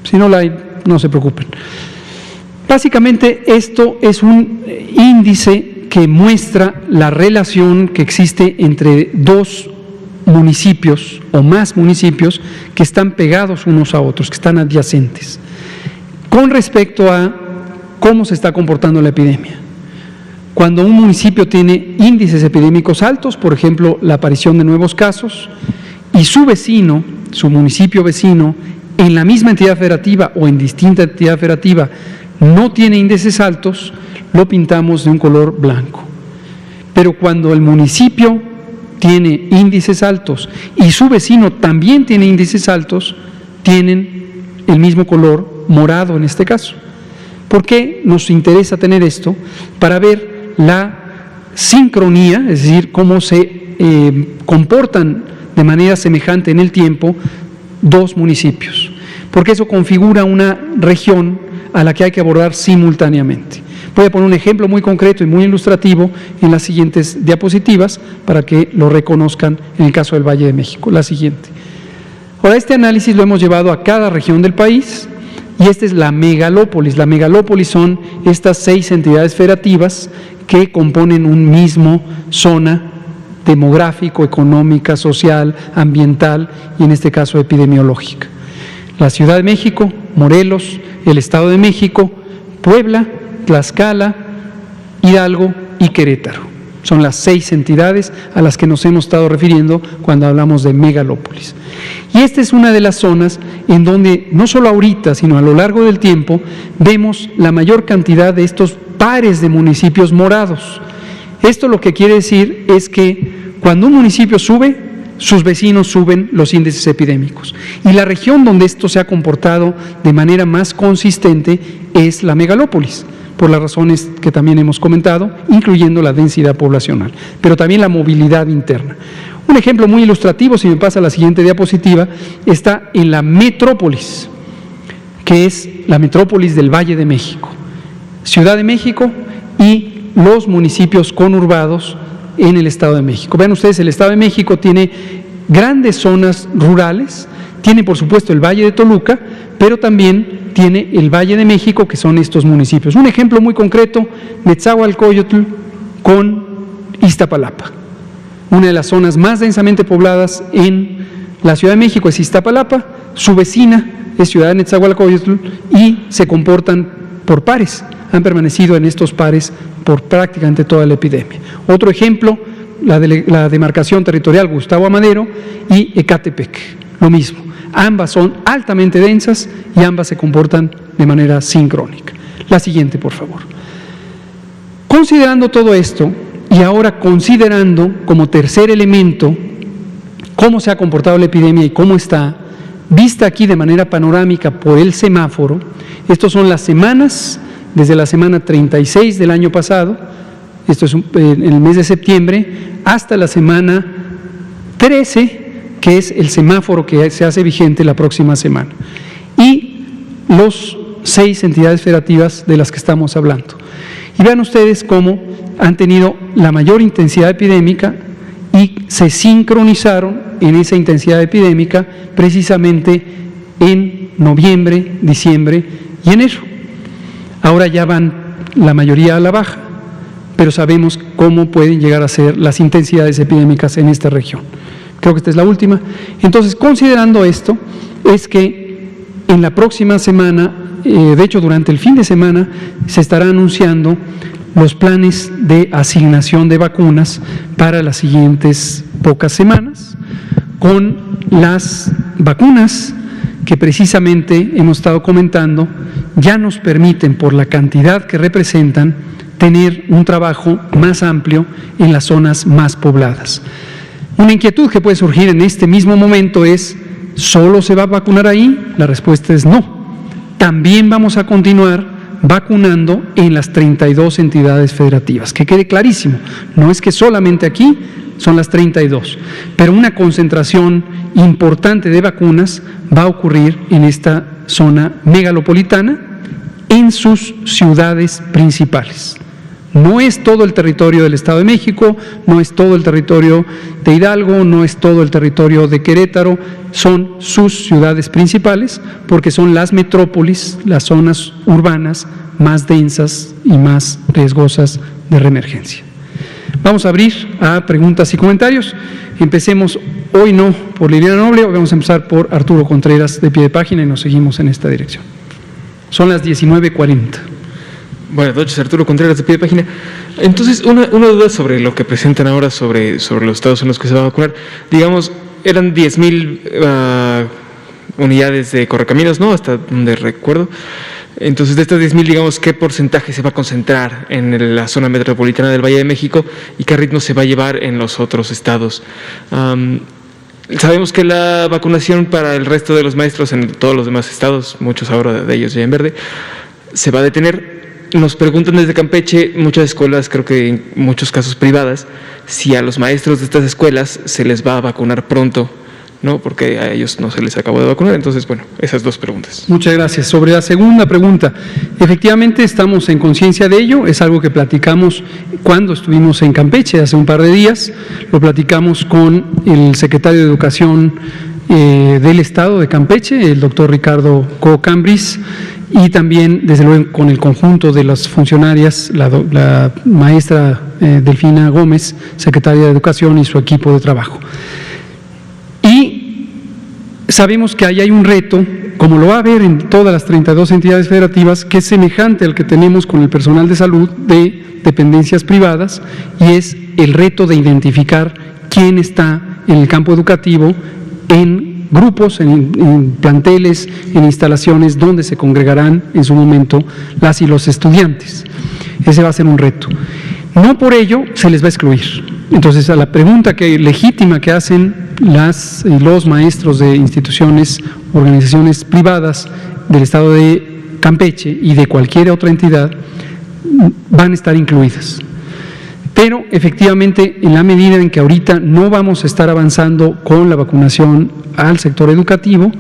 Si no la hay, no se preocupen. Básicamente esto es un índice que muestra la relación que existe entre dos municipios o más municipios que están pegados unos a otros, que están adyacentes, con respecto a cómo se está comportando la epidemia. Cuando un municipio tiene índices epidémicos altos, por ejemplo, la aparición de nuevos casos, y su vecino, su municipio vecino, en la misma entidad federativa o en distinta entidad federativa, no tiene índices altos, lo pintamos de un color blanco. Pero cuando el municipio tiene índices altos y su vecino también tiene índices altos, tienen el mismo color morado en este caso. ¿Por qué nos interesa tener esto? Para ver la sincronía, es decir, cómo se comportan de manera semejante en el tiempo dos municipios, porque eso configura una región a la que hay que abordar simultáneamente. Voy a poner un ejemplo muy concreto y muy ilustrativo en las siguientes diapositivas para que lo reconozcan en el caso del Valle de México. La siguiente. Ahora, este análisis lo hemos llevado a cada región del país y esta es la megalópolis. La megalópolis son estas 6 entidades federativas que componen un mismo zona demográfico, económica, social, ambiental y en este caso epidemiológica. La Ciudad de México, Morelos, el Estado de México, Puebla, Tlaxcala, Hidalgo y Querétaro. Son las 6 entidades a las que nos hemos estado refiriendo cuando hablamos de megalópolis. Y esta es una de las zonas en donde, no solo ahorita, sino a lo largo del tiempo, vemos la mayor cantidad de estos pares de municipios morados. Esto lo que quiere decir es que cuando un municipio sube, sus vecinos suben los índices epidémicos. Y la región donde esto se ha comportado de manera más consistente es la megalópolis, por las razones que también hemos comentado, incluyendo la densidad poblacional, pero también la movilidad interna. Un ejemplo muy ilustrativo, si me pasa a la siguiente diapositiva, está en la metrópolis, que es la metrópolis del Valle de México, Ciudad de México y los municipios conurbados en el Estado de México. Vean ustedes, el Estado de México tiene grandes zonas rurales, tiene por supuesto el Valle de Toluca, pero también tiene el Valle de México, que son estos municipios. Un ejemplo muy concreto, Netzahualcóyotl con Iztapalapa. Una de las zonas más densamente pobladas en la Ciudad de México es Iztapalapa, su vecina es Ciudad de Netzahualcóyotl y se comportan por pares, han permanecido en estos pares por prácticamente toda la epidemia. Otro ejemplo, la demarcación territorial Gustavo Amadero y Ecatepec, lo mismo. Ambas son altamente densas y ambas se comportan de manera sincrónica. La siguiente, por favor. Considerando todo esto, y ahora considerando como tercer elemento cómo se ha comportado la epidemia y cómo está, vista aquí de manera panorámica por el semáforo, estas son las semanas, desde la semana 36 del año pasado, esto es en el mes de septiembre, hasta la semana 13, que es el semáforo que se hace vigente la próxima semana. Y los 6 entidades federativas de las que estamos hablando. Y vean ustedes cómo han tenido la mayor intensidad epidémica y se sincronizaron en esa intensidad epidémica precisamente en noviembre, diciembre y enero. Ahora ya van la mayoría a la baja, pero sabemos cómo pueden llegar a ser las intensidades epidémicas en esta región. Creo que esta es la última. Entonces, considerando esto, es que en la próxima semana, de hecho durante el fin de semana, se estará anunciando los planes de asignación de vacunas para las siguientes pocas semanas, con las vacunas que precisamente hemos estado comentando, ya nos permiten, por la cantidad que representan, tener un trabajo más amplio en las zonas más pobladas. Una inquietud que puede surgir en este mismo momento es, ¿solo se va a vacunar ahí? La respuesta es no. También vamos a continuar vacunando en las 32 entidades federativas. Que quede clarísimo, no es que solamente aquí son las 32, pero una concentración importante de vacunas va a ocurrir en esta zona megalopolitana, en sus ciudades principales. No es todo el territorio del Estado de México, no es todo el territorio de Hidalgo, no es todo el territorio de Querétaro, son sus ciudades principales, porque son las metrópolis, las zonas urbanas más densas y más riesgosas de reemergencia. Vamos a abrir a preguntas y comentarios. Empecemos hoy no por Liliana Noble, hoy vamos a empezar por Arturo Contreras de pie de página y nos seguimos en esta dirección. Son las 19:40. Buenas noches, Arturo Contreras de pie de página. Entonces, una duda sobre lo que presentan ahora sobre los estados en los que se va a vacunar. Digamos, eran 10,000 unidades de correcaminos, ¿no? Hasta donde recuerdo. Entonces, de estas 10,000, digamos, ¿qué porcentaje se va a concentrar en la zona metropolitana del Valle de México y qué ritmo se va a llevar en los otros estados? Sabemos que la vacunación para el resto de los maestros en todos los demás estados, muchos ahora de ellos ya en verde, se va a detener. Nos preguntan desde Campeche, muchas escuelas, creo que en muchos casos privadas, si a los maestros de estas escuelas se les va a vacunar pronto, ¿no? Porque a ellos no se les acabó de vacunar. Entonces, bueno, esas dos preguntas. Muchas gracias. Sobre la segunda pregunta, efectivamente estamos en conciencia de ello, es algo que platicamos cuando estuvimos en Campeche hace un par de días, lo platicamos con el secretario de Educación del Estado de Campeche, el doctor Ricardo Co-Cambris, y también, desde luego, con el conjunto de las funcionarias, la maestra Delfina Gómez, secretaria de Educación, y su equipo de trabajo. Y sabemos que ahí hay un reto, como lo va a haber en todas las 32 entidades federativas, que es semejante al que tenemos con el personal de salud de dependencias privadas, y es el reto de identificar quién está en el campo educativo, en grupos, en planteles, en instalaciones donde se congregarán en su momento las y los estudiantes. Ese va a ser un reto. No por ello se les va a excluir. Entonces, a la pregunta legítima que hacen los maestros de instituciones, organizaciones privadas del Estado de Campeche y de cualquier otra entidad, van a estar incluidas. Pero efectivamente, en la medida en que ahorita no vamos a estar avanzando con la vacunación al sector educativo,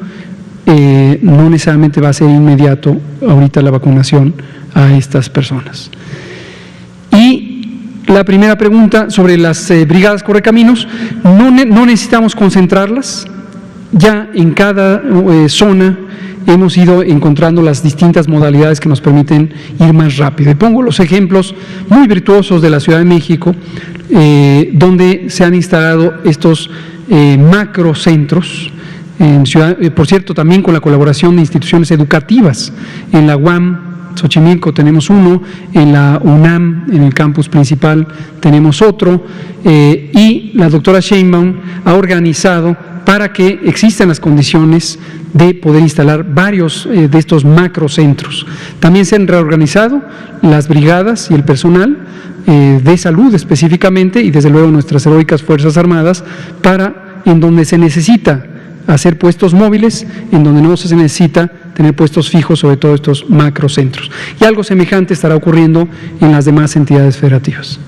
no necesariamente va a ser inmediato ahorita la vacunación a estas personas. Y la primera pregunta sobre las brigadas correcaminos, no necesitamos concentrarlas, ya en cada zona hemos ido encontrando las distintas modalidades que nos permiten ir más rápido. Y pongo los ejemplos muy virtuosos de la Ciudad de México, donde se han instalado estos macrocentros, por cierto, también con la colaboración de instituciones educativas. En la UAM Xochimilco tenemos uno, en la UNAM, en el campus principal, tenemos otro, y la doctora Sheinbaum ha organizado para que existan las condiciones de poder instalar varios de estos macrocentros. También se han reorganizado las brigadas y el personal de salud específicamente, y desde luego nuestras heroicas Fuerzas Armadas, para en donde se necesita hacer puestos móviles, en donde no se necesita tener puestos fijos, sobre todo estos macrocentros. Y algo semejante estará ocurriendo en las demás entidades federativas.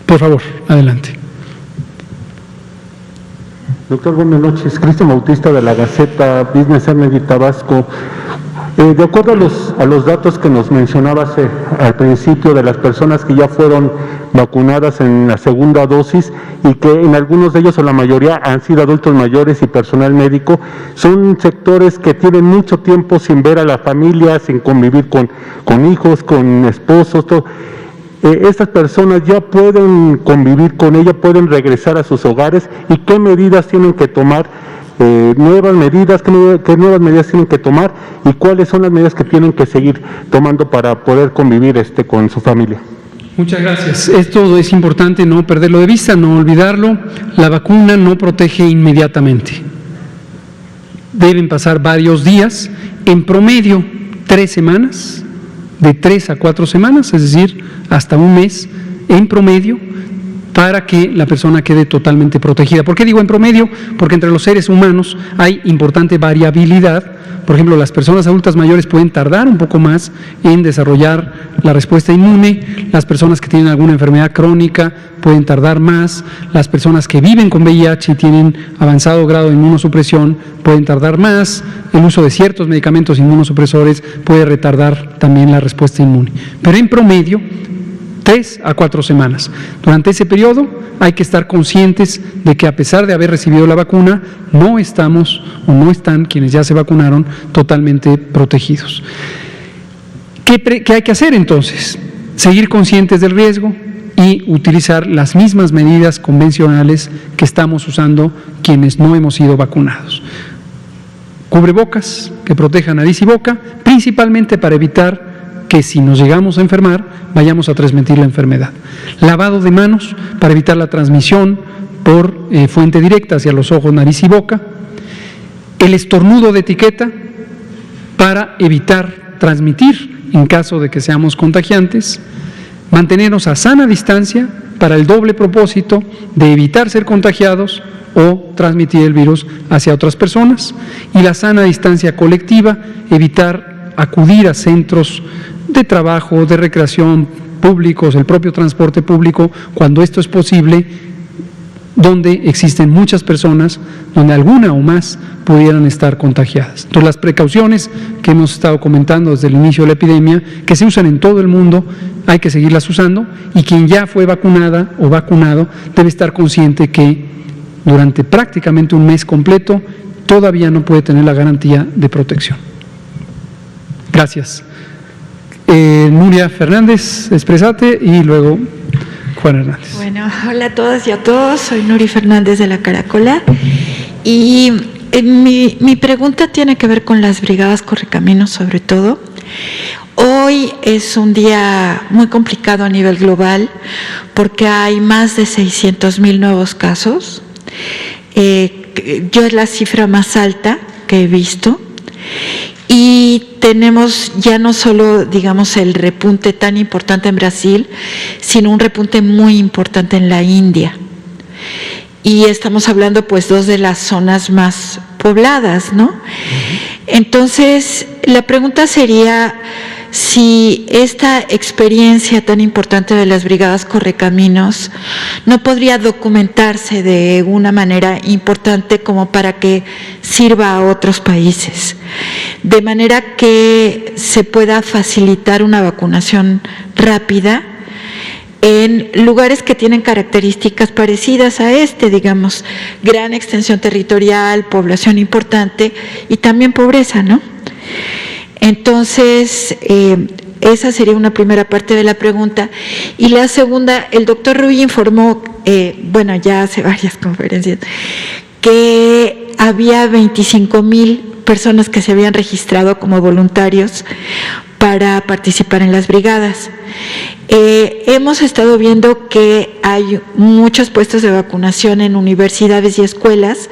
Por favor, adelante. Doctor, buenas noches. Cristian Bautista, de la Gaceta Business Energy Tabasco. De acuerdo a los datos que nos mencionabas al principio de las personas que ya fueron vacunadas en la segunda dosis, y que en algunos de ellos o la mayoría han sido adultos mayores y personal médico, son sectores que tienen mucho tiempo sin ver a la familia, sin convivir con hijos, con esposos, todo. Estas personas ya pueden convivir con ella, pueden regresar a sus hogares, y qué medidas tienen que tomar, nuevas medidas, qué nuevas medidas tienen que tomar, y cuáles son las medidas que tienen que seguir tomando para poder convivir con su familia. Muchas gracias. Esto es importante no perderlo de vista, no olvidarlo. La vacuna no protege inmediatamente. Deben pasar varios días, en promedio 3 semanas, de 3 a 4 semanas, es decir, hasta un mes en promedio, para que la persona quede totalmente protegida. ¿Por qué digo en promedio? Porque entre los seres humanos hay importante variabilidad. Por ejemplo, las personas adultas mayores pueden tardar un poco más en desarrollar la respuesta inmune, las personas que tienen alguna enfermedad crónica pueden tardar más, las personas que viven con VIH y tienen avanzado grado de inmunosupresión pueden tardar más, el uso de ciertos medicamentos inmunosupresores puede retardar también la respuesta inmune. Pero en promedio, 3 a 4 semanas. Durante ese periodo hay que estar conscientes de que, a pesar de haber recibido la vacuna, no estamos o no están quienes ya se vacunaron totalmente protegidos. ¿Qué hay que hacer entonces? Seguir conscientes del riesgo y utilizar las mismas medidas convencionales que estamos usando quienes no hemos sido vacunados. Cubrebocas que protejan nariz y boca, principalmente para evitar que, si nos llegamos a enfermar, vayamos a transmitir la enfermedad. Lavado de manos para evitar la transmisión por fuente directa hacia los ojos, nariz y boca. El estornudo de etiqueta para evitar transmitir en caso de que seamos contagiantes. Mantenernos a sana distancia para el doble propósito de evitar ser contagiados o transmitir el virus hacia otras personas. Y la sana distancia colectiva, evitar acudir a centros de trabajo, de recreación públicos, el propio transporte público, cuando esto es posible, donde existen muchas personas, donde alguna o más pudieran estar contagiadas. Entonces, las precauciones que hemos estado comentando desde el inicio de la epidemia, que se usan en todo el mundo, hay que seguirlas usando, y quien ya fue vacunada o vacunado debe estar consciente que durante prácticamente un mes completo todavía no puede tener la garantía de protección. Gracias. Nuria Fernández, expresate, y luego Juan Hernández. Bueno, hola a todas y a todos, soy Nuria Fernández de La Caracola, y mi pregunta tiene que ver con las brigadas correcaminos sobre todo. Hoy es un día muy complicado a nivel global porque hay más de 600,000 nuevos casos. Yo es la cifra más alta que he visto. Y tenemos ya no solo, digamos, el repunte tan importante en Brasil, sino un repunte muy importante en la India. Y estamos hablando, pues, dos de las zonas más pobladas, ¿no? Entonces, la pregunta sería si esta experiencia tan importante de las brigadas Correcaminos no podría documentarse de una manera importante como para que sirva a otros países, de manera que se pueda facilitar una vacunación rápida en lugares que tienen características parecidas a digamos, gran extensión territorial, población importante y también pobreza, ¿no? Entonces, esa sería una primera parte de la pregunta. Y la segunda, el doctor Ruy informó, bueno, ya hace varias conferencias, que había 25,000 personas que se habían registrado como voluntarios para participar en las brigadas. Hemos estado viendo que hay muchos puestos de vacunación en universidades y escuelas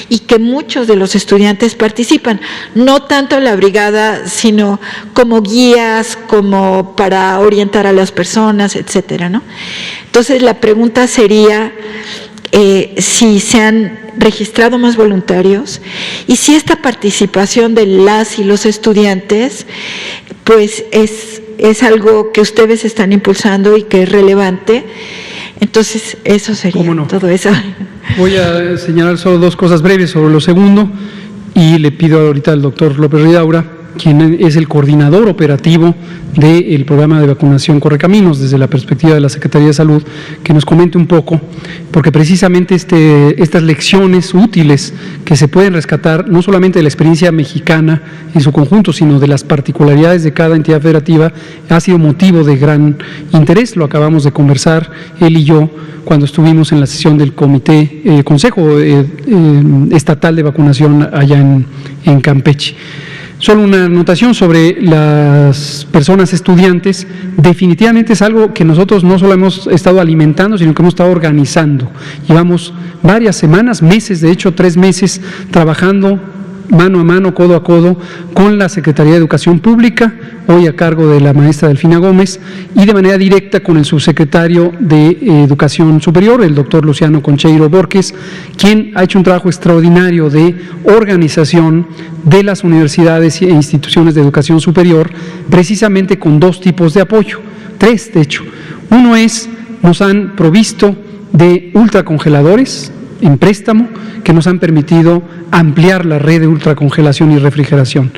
y que muchos de los estudiantes participan, no tanto en la brigada, sino como guías, como para orientar a las personas, etcétera, ¿no? Entonces, la pregunta sería si se han registrado más voluntarios y si esta participación de las y los estudiantes pues es algo que ustedes están impulsando y que es relevante. Entonces, eso sería todo eso. Voy a señalar solo dos cosas breves sobre lo segundo y le pido ahorita al doctor López Ridaura, quien es el coordinador operativo del programa de vacunación Correcaminos desde la perspectiva de la Secretaría de Salud, que nos comente un poco, porque precisamente estas lecciones útiles que se pueden rescatar no solamente de la experiencia mexicana en su conjunto, sino de las particularidades de cada entidad federativa, ha sido motivo de gran interés. Lo acabamos de conversar él y yo cuando estuvimos en la sesión del Consejo Estatal de Vacunación allá en Campeche. Solo una anotación sobre las personas estudiantes. Definitivamente es algo que nosotros no solo hemos estado alimentando, sino que hemos estado organizando. Llevamos varias semanas, meses, de hecho 3 meses, trabajando mano a mano, codo a codo, con la Secretaría de Educación Pública, hoy a cargo de la maestra Delfina Gómez, y de manera directa con el subsecretario de Educación Superior, el doctor Luciano Concheiro Borges, quien ha hecho un trabajo extraordinario de organización de las universidades e instituciones de educación superior, precisamente con 2 tipos de apoyo, 3 de hecho. Uno es, nos han provisto de ultracongeladores en préstamo que nos han permitido ampliar la red de ultracongelación y refrigeración.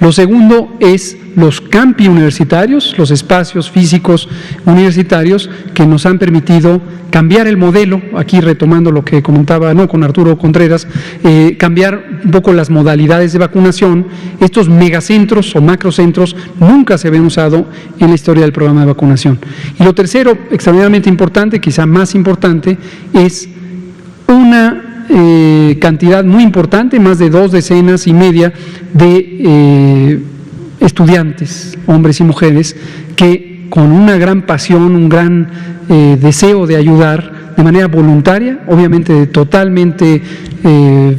Lo segundo es los campi universitarios, los espacios físicos universitarios que nos han permitido cambiar el modelo, aquí retomando lo que comentaba con Arturo Contreras, cambiar un poco las modalidades de vacunación. Estos megacentros o macrocentros nunca se habían usado en la historia del programa de vacunación. Y lo tercero, extraordinariamente importante, quizá más importante, es una cantidad muy importante, más de 2 dezenas y media de estudiantes, hombres y mujeres, que con una gran pasión, un gran deseo de ayudar de manera voluntaria, obviamente totalmente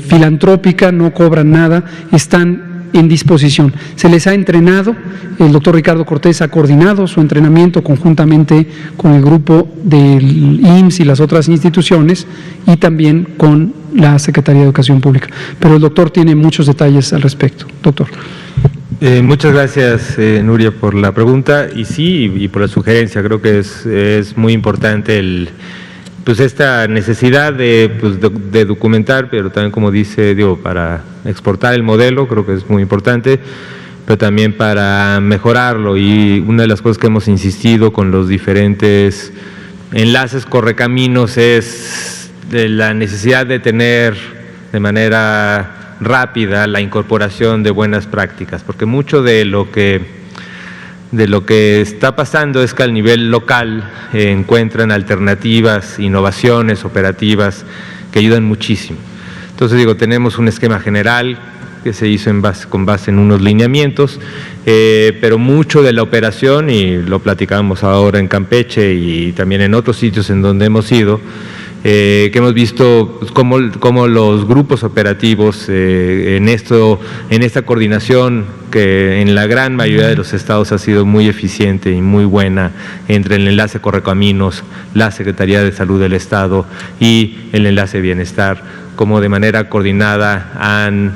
filantrópica, no cobran nada, están en disposición. Se les ha entrenado, el doctor Ricardo Cortés ha coordinado su entrenamiento conjuntamente con el grupo del IMSS y las otras instituciones y también con la Secretaría de Educación Pública. Pero el doctor tiene muchos detalles al respecto. Doctor. Muchas gracias, Nuria, por la pregunta y por la sugerencia. Creo que es muy importante esta necesidad de documentar, pero también, como dice, para exportar el modelo, creo que es muy importante, pero también para mejorarlo. Y una de las cosas que hemos insistido con los diferentes enlaces Correcaminos es de la necesidad de tener de manera rápida la incorporación de buenas prácticas, porque mucho de lo que está pasando es que al nivel local encuentran alternativas, innovaciones operativas que ayudan muchísimo. Entonces, tenemos un esquema general que se hizo con base en unos lineamientos, pero mucho de la operación, y lo platicamos ahora en Campeche y también en otros sitios en donde hemos ido, que hemos visto pues, cómo los grupos operativos en esta coordinación que en la gran mayoría de los estados ha sido muy eficiente y muy buena entre el enlace Correcaminos, la Secretaría de Salud del Estado y el enlace Bienestar, como de manera coordinada han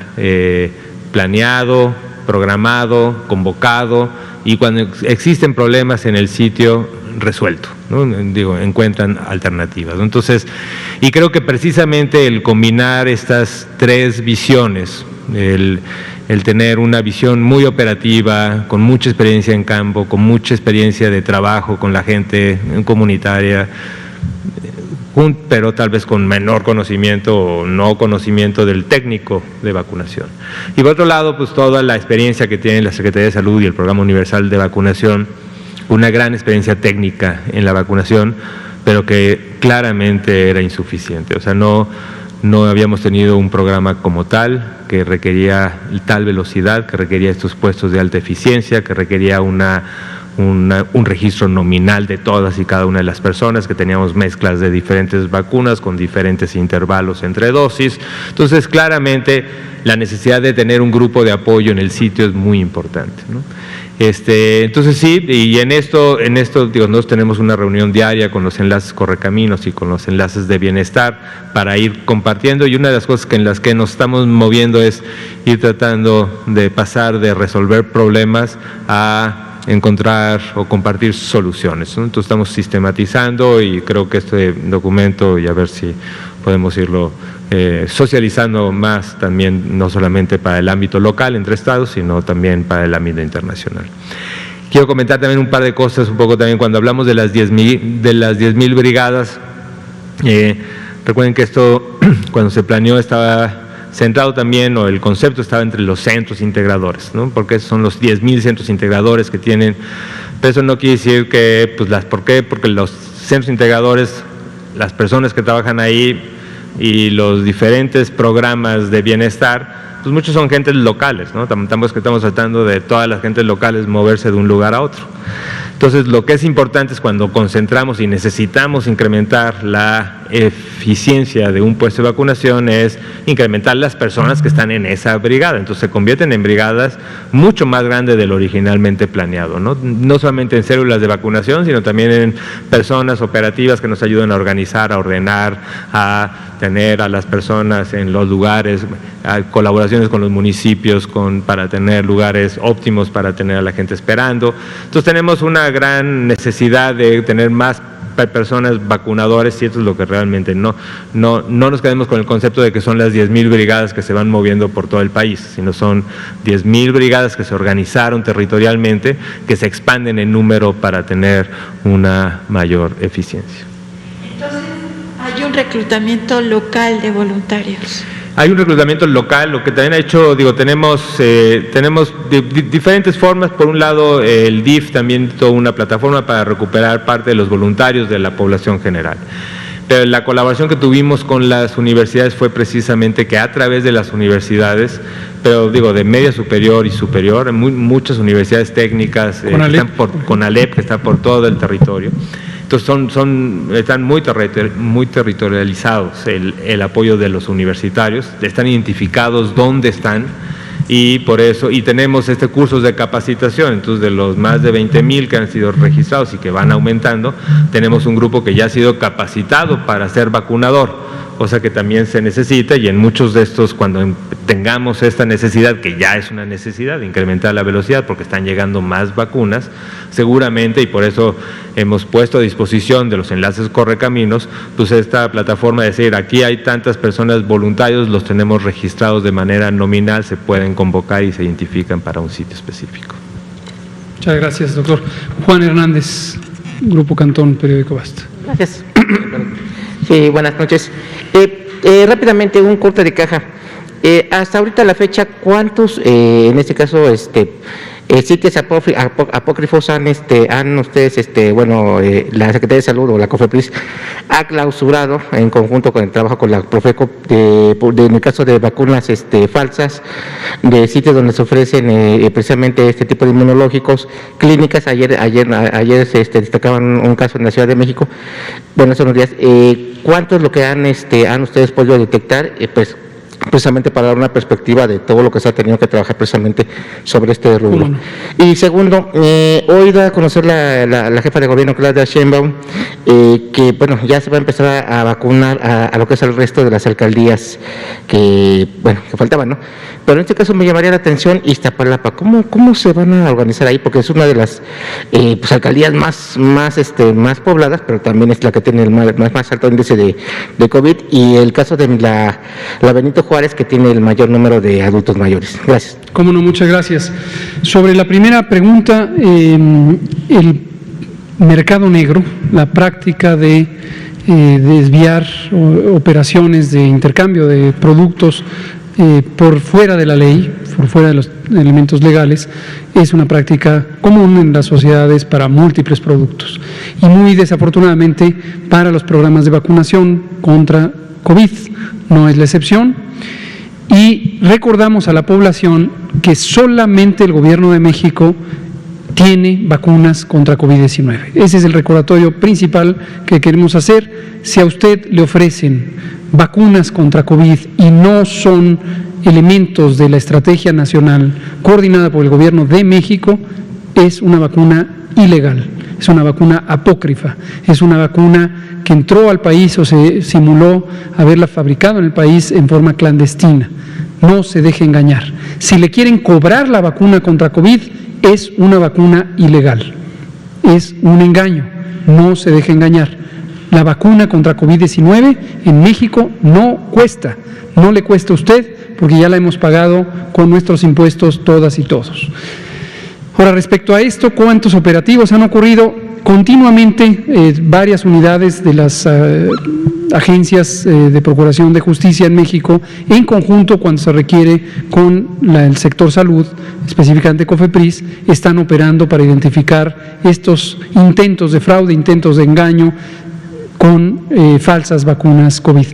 planeado, programado, convocado y cuando existen problemas en el sitio, resuelto, ¿no? Digo, encuentran alternativas, ¿no? Entonces, y creo que precisamente el combinar estas tres visiones, el tener una visión muy operativa, con mucha experiencia en campo, con mucha experiencia de trabajo con la gente comunitaria, pero tal vez con menor conocimiento o no conocimiento del técnico de vacunación. Y por otro lado, pues toda la experiencia que tiene la Secretaría de Salud y el Programa Universal de Vacunación, una gran experiencia técnica en la vacunación, pero que claramente era insuficiente. O sea, no habíamos tenido un programa como tal, que requería tal velocidad, que requería estos puestos de alta eficiencia, que requería un registro nominal de todas y cada una de las personas, que teníamos mezclas de diferentes vacunas con diferentes intervalos entre dosis. Entonces, claramente, la necesidad de tener un grupo de apoyo en el sitio es muy importante, ¿no? Entonces sí, y en esto digo, nosotros tenemos una reunión diaria con los enlaces Correcaminos y con los enlaces de Bienestar para ir compartiendo, y una de las cosas en las que nos estamos moviendo es ir tratando de pasar de resolver problemas a encontrar o compartir soluciones, ¿no? Entonces estamos sistematizando y creo que este documento, y a ver si podemos irlo socializando más también, no solamente para el ámbito local entre estados, sino también para el ámbito internacional. Quiero comentar también un par de cosas, un poco también cuando hablamos de las 10,000 brigadas. Recuerden que esto, cuando se planeó, estaba centrado también, o el concepto estaba entre los centros integradores, ¿no? Porque son los 10,000 centros integradores que tienen, pero eso no quiere decir que, pues, ¿por qué? Porque los centros integradores, las personas que trabajan ahí y los diferentes programas de bienestar, pues muchos son gentes locales, ¿no? Tampoco es que estamos tratando de todas las gentes locales moverse de un lugar a otro. Entonces, lo que es importante es cuando concentramos y necesitamos incrementar la eficiencia de un puesto de vacunación, es incrementar las personas que están en esa brigada. Entonces, se convierten en brigadas mucho más grandes de lo originalmente planeado, ¿no? No solamente en células de vacunación, sino también en personas operativas que nos ayudan a organizar, a ordenar, a tener a las personas en los lugares, a colaboraciones con los municipios para tener lugares óptimos para tener a la gente esperando. Entonces, tenemos una gran necesidad de tener más personas vacunadores, y esto es lo que realmente no nos quedemos con el concepto de que son las 10,000 brigadas que se van moviendo por todo el país, sino son 10,000 brigadas que se organizaron territorialmente, que se expanden en número para tener una mayor eficiencia. Entonces, hay un reclutamiento local de voluntarios. Hay un reclutamiento local, lo que también ha hecho, digo, tenemos diferentes formas. Por un lado, el DIF también tuvo una plataforma para recuperar parte de los voluntarios de la población general. Pero la colaboración que tuvimos con las universidades fue precisamente que a través de las universidades, pero digo, de media superior y superior, muchas universidades técnicas, CONALEP, que está por todo el territorio. Entonces están muy territorializados el apoyo de los universitarios, están identificados dónde están, y por eso, y tenemos cursos de capacitación. Entonces, de los más de 20,000 que han sido registrados y que van aumentando, tenemos un grupo que ya ha sido capacitado para ser vacunador, cosa que también se necesita, y en muchos de estos, cuando tengamos esta necesidad, que ya es una necesidad de incrementar la velocidad porque están llegando más vacunas, seguramente, y por eso hemos puesto a disposición de los enlaces Correcaminos, pues esta plataforma de decir, aquí hay tantas personas voluntarios, los tenemos registrados de manera nominal, se pueden convocar y se identifican para un sitio específico. Muchas gracias, doctor. Juan Hernández, Grupo Cantón, Periódico Basta. Gracias. Sí, buenas noches. Rápidamente, un corte de caja. Hasta ahorita la fecha, ¿cuántos, en este caso, sitios apócrifos han ustedes, la Secretaría de Salud o la COFEPRIS ha clausurado en conjunto con el trabajo con la Profeco en el caso de vacunas falsas, de sitios donde se ofrecen precisamente este tipo de inmunológicos, clínicas. Ayer destacaban un caso en la Ciudad de México. Bueno, hace unos días. ¿Cuánto es lo que han ustedes podido detectar? Pues precisamente para dar una perspectiva de todo lo que se ha tenido que trabajar precisamente sobre este rubro. Bueno. Y segundo, hoy da a conocer la jefa de gobierno, Claudia Sheinbaum, que bueno, ya se va a empezar a vacunar a lo que es el resto de las alcaldías que faltaban, ¿no? Pero en este caso me llamaría la atención Iztapalapa. ¿Cómo se van a organizar ahí? Porque es una de las alcaldías más pobladas, pero también es la que tiene el más alto índice de COVID, y el caso de la Benito Juárez, que tiene el mayor número de adultos mayores. Gracias. Cómo no, muchas gracias. Sobre la primera pregunta, el mercado negro, la práctica de desviar operaciones de intercambio de productos por fuera de la ley, por fuera de los elementos legales, es una práctica común en las sociedades para múltiples productos y muy desafortunadamente para los programas de vacunación contra COVID. No es la excepción. Y recordamos a la población que solamente el Gobierno de México tiene vacunas contra COVID-19. Ese es el recordatorio principal que queremos hacer. Si a usted le ofrecen vacunas contra COVID y no son elementos de la estrategia nacional coordinada por el Gobierno de México, es una vacuna ilegal, es una vacuna apócrifa, es una vacuna que entró al país o se simuló haberla fabricado en el país en forma clandestina. No se deje engañar. Si le quieren cobrar la vacuna contra COVID, es una vacuna ilegal, es un engaño, no se deje engañar. La vacuna contra COVID-19 en México no cuesta, no le cuesta a usted porque ya la hemos pagado con nuestros impuestos todas y todos. Ahora, respecto a esto, ¿cuántos operativos han ocurrido? Continuamente varias unidades de las agencias de Procuración de Justicia en México, en conjunto cuando se requiere con el sector salud, específicamente COFEPRIS, están operando para identificar estos intentos de fraude, intentos de engaño con falsas vacunas COVID.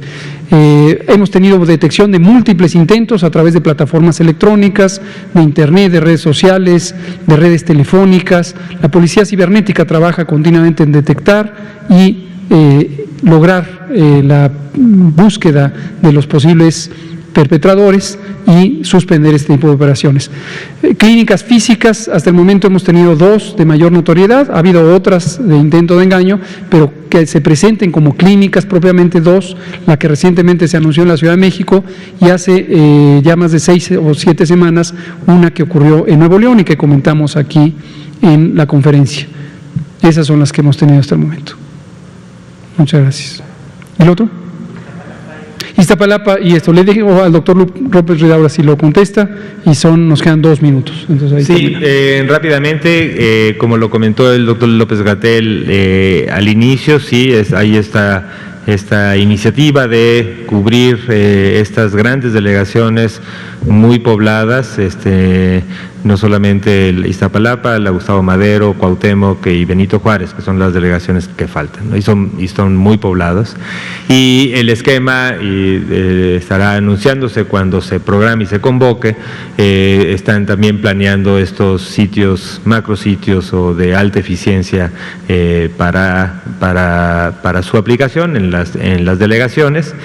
Hemos tenido detección de múltiples intentos a través de plataformas electrónicas, de internet, de redes sociales, de redes telefónicas. La Policía Cibernética trabaja continuamente en detectar y lograr la búsqueda de los posibles perpetradores y suspender este tipo de operaciones. Clínicas físicas, hasta el momento hemos tenido 2 de mayor notoriedad, ha habido otras de intento de engaño, pero que se presenten como clínicas propiamente 2, la que recientemente se anunció en la Ciudad de México y hace ya más de 6 o 7 semanas una que ocurrió en Nuevo León y que comentamos aquí en la conferencia. Esas son las que hemos tenido hasta el momento. Muchas gracias. ¿El otro? Iztapalapa, y esto le digo al doctor López Ridaura si lo contesta, y nos quedan 2 minutos. Entonces, ahí sí, rápidamente, como lo comentó el doctor López-Gatell al inicio, sí, ahí está esta iniciativa de cubrir estas grandes delegaciones muy pobladas, no solamente el Iztapalapa, la Gustavo Madero, Cuauhtémoc y Benito Juárez, que son las delegaciones que faltan, ¿no? y son muy pobladas. Y el esquema estará anunciándose cuando se programe y se convoque. Están también planeando estos sitios, macrositios o de alta eficiencia para su aplicación en las delegaciones,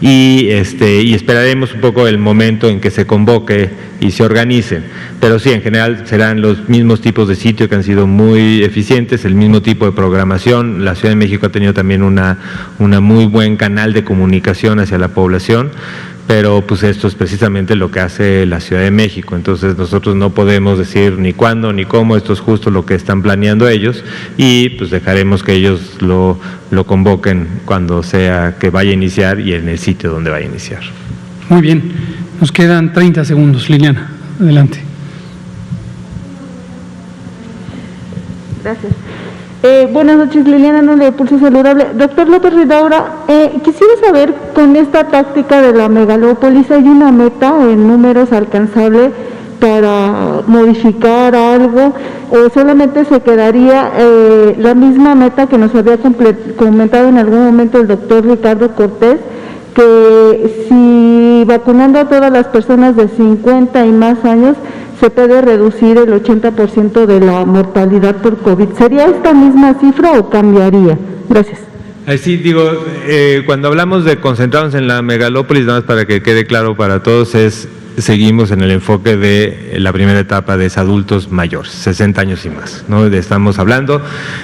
y esperaremos un poco el momento en que se convoque y se organicen, pero sí, en general serán los mismos tipos de sitios que han sido muy eficientes, el mismo tipo de programación. La Ciudad de México ha tenido también una muy buen canal de comunicación hacia la población, pero pues esto es precisamente lo que hace la Ciudad de México, entonces nosotros no podemos decir ni cuándo ni cómo, esto es justo lo que están planeando ellos, y pues dejaremos que ellos lo convoquen cuando sea que vaya a iniciar y en el sitio donde vaya a iniciar. Muy bien, nos quedan 30 segundos. Liliana, adelante. Gracias. Buenas noches, Liliana Nule, de Pulso Saludable. Doctor López Ridaura, quisiera saber, con esta táctica de la megalópolis, ¿hay una meta en números alcanzable para modificar algo, o solamente se quedaría la misma meta que nos había comentado en algún momento el doctor Ricardo Cortés, que si vacunando a todas las personas de 50 y más años se puede reducir el 80% de la mortalidad por COVID. ¿Sería esta misma cifra o cambiaría? Gracias. Así digo, cuando hablamos de concentrarnos en la megalópolis, nada más para que quede claro para todos, seguimos en el enfoque de la primera etapa de adultos mayores, 60 años y más, ¿no? Estamos hablando,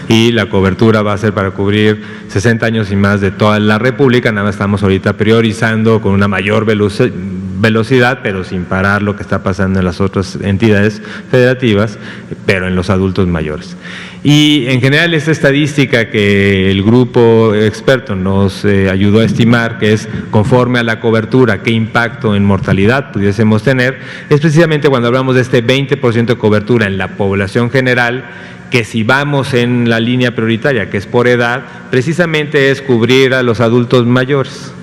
y la cobertura va a ser para cubrir 60 años y más de toda la República. Nada más estamos ahorita priorizando con una mayor velocidad, pero sin parar lo que está pasando en las otras entidades federativas, pero en los adultos mayores. Y en general esta estadística que el grupo experto nos ayudó a estimar, que es conforme a la cobertura, qué impacto en mortalidad pudiésemos tener, es precisamente cuando hablamos de este 20% de cobertura en la población general, que si vamos en la línea prioritaria, que es por edad, precisamente es cubrir a los adultos mayores.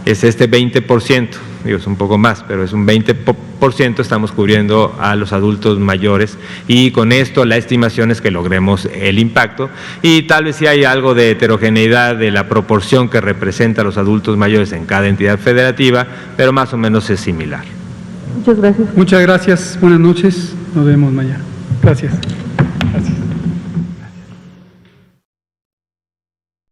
Es este 20%, digo, es un poco más, pero es un 20% estamos cubriendo a los adultos mayores, y con esto la estimación es que logremos el impacto, y tal vez sí hay algo de heterogeneidad de la proporción que representa a los adultos mayores en cada entidad federativa, pero más o menos es similar. Muchas gracias. Muchas gracias, buenas noches, nos vemos mañana. Gracias.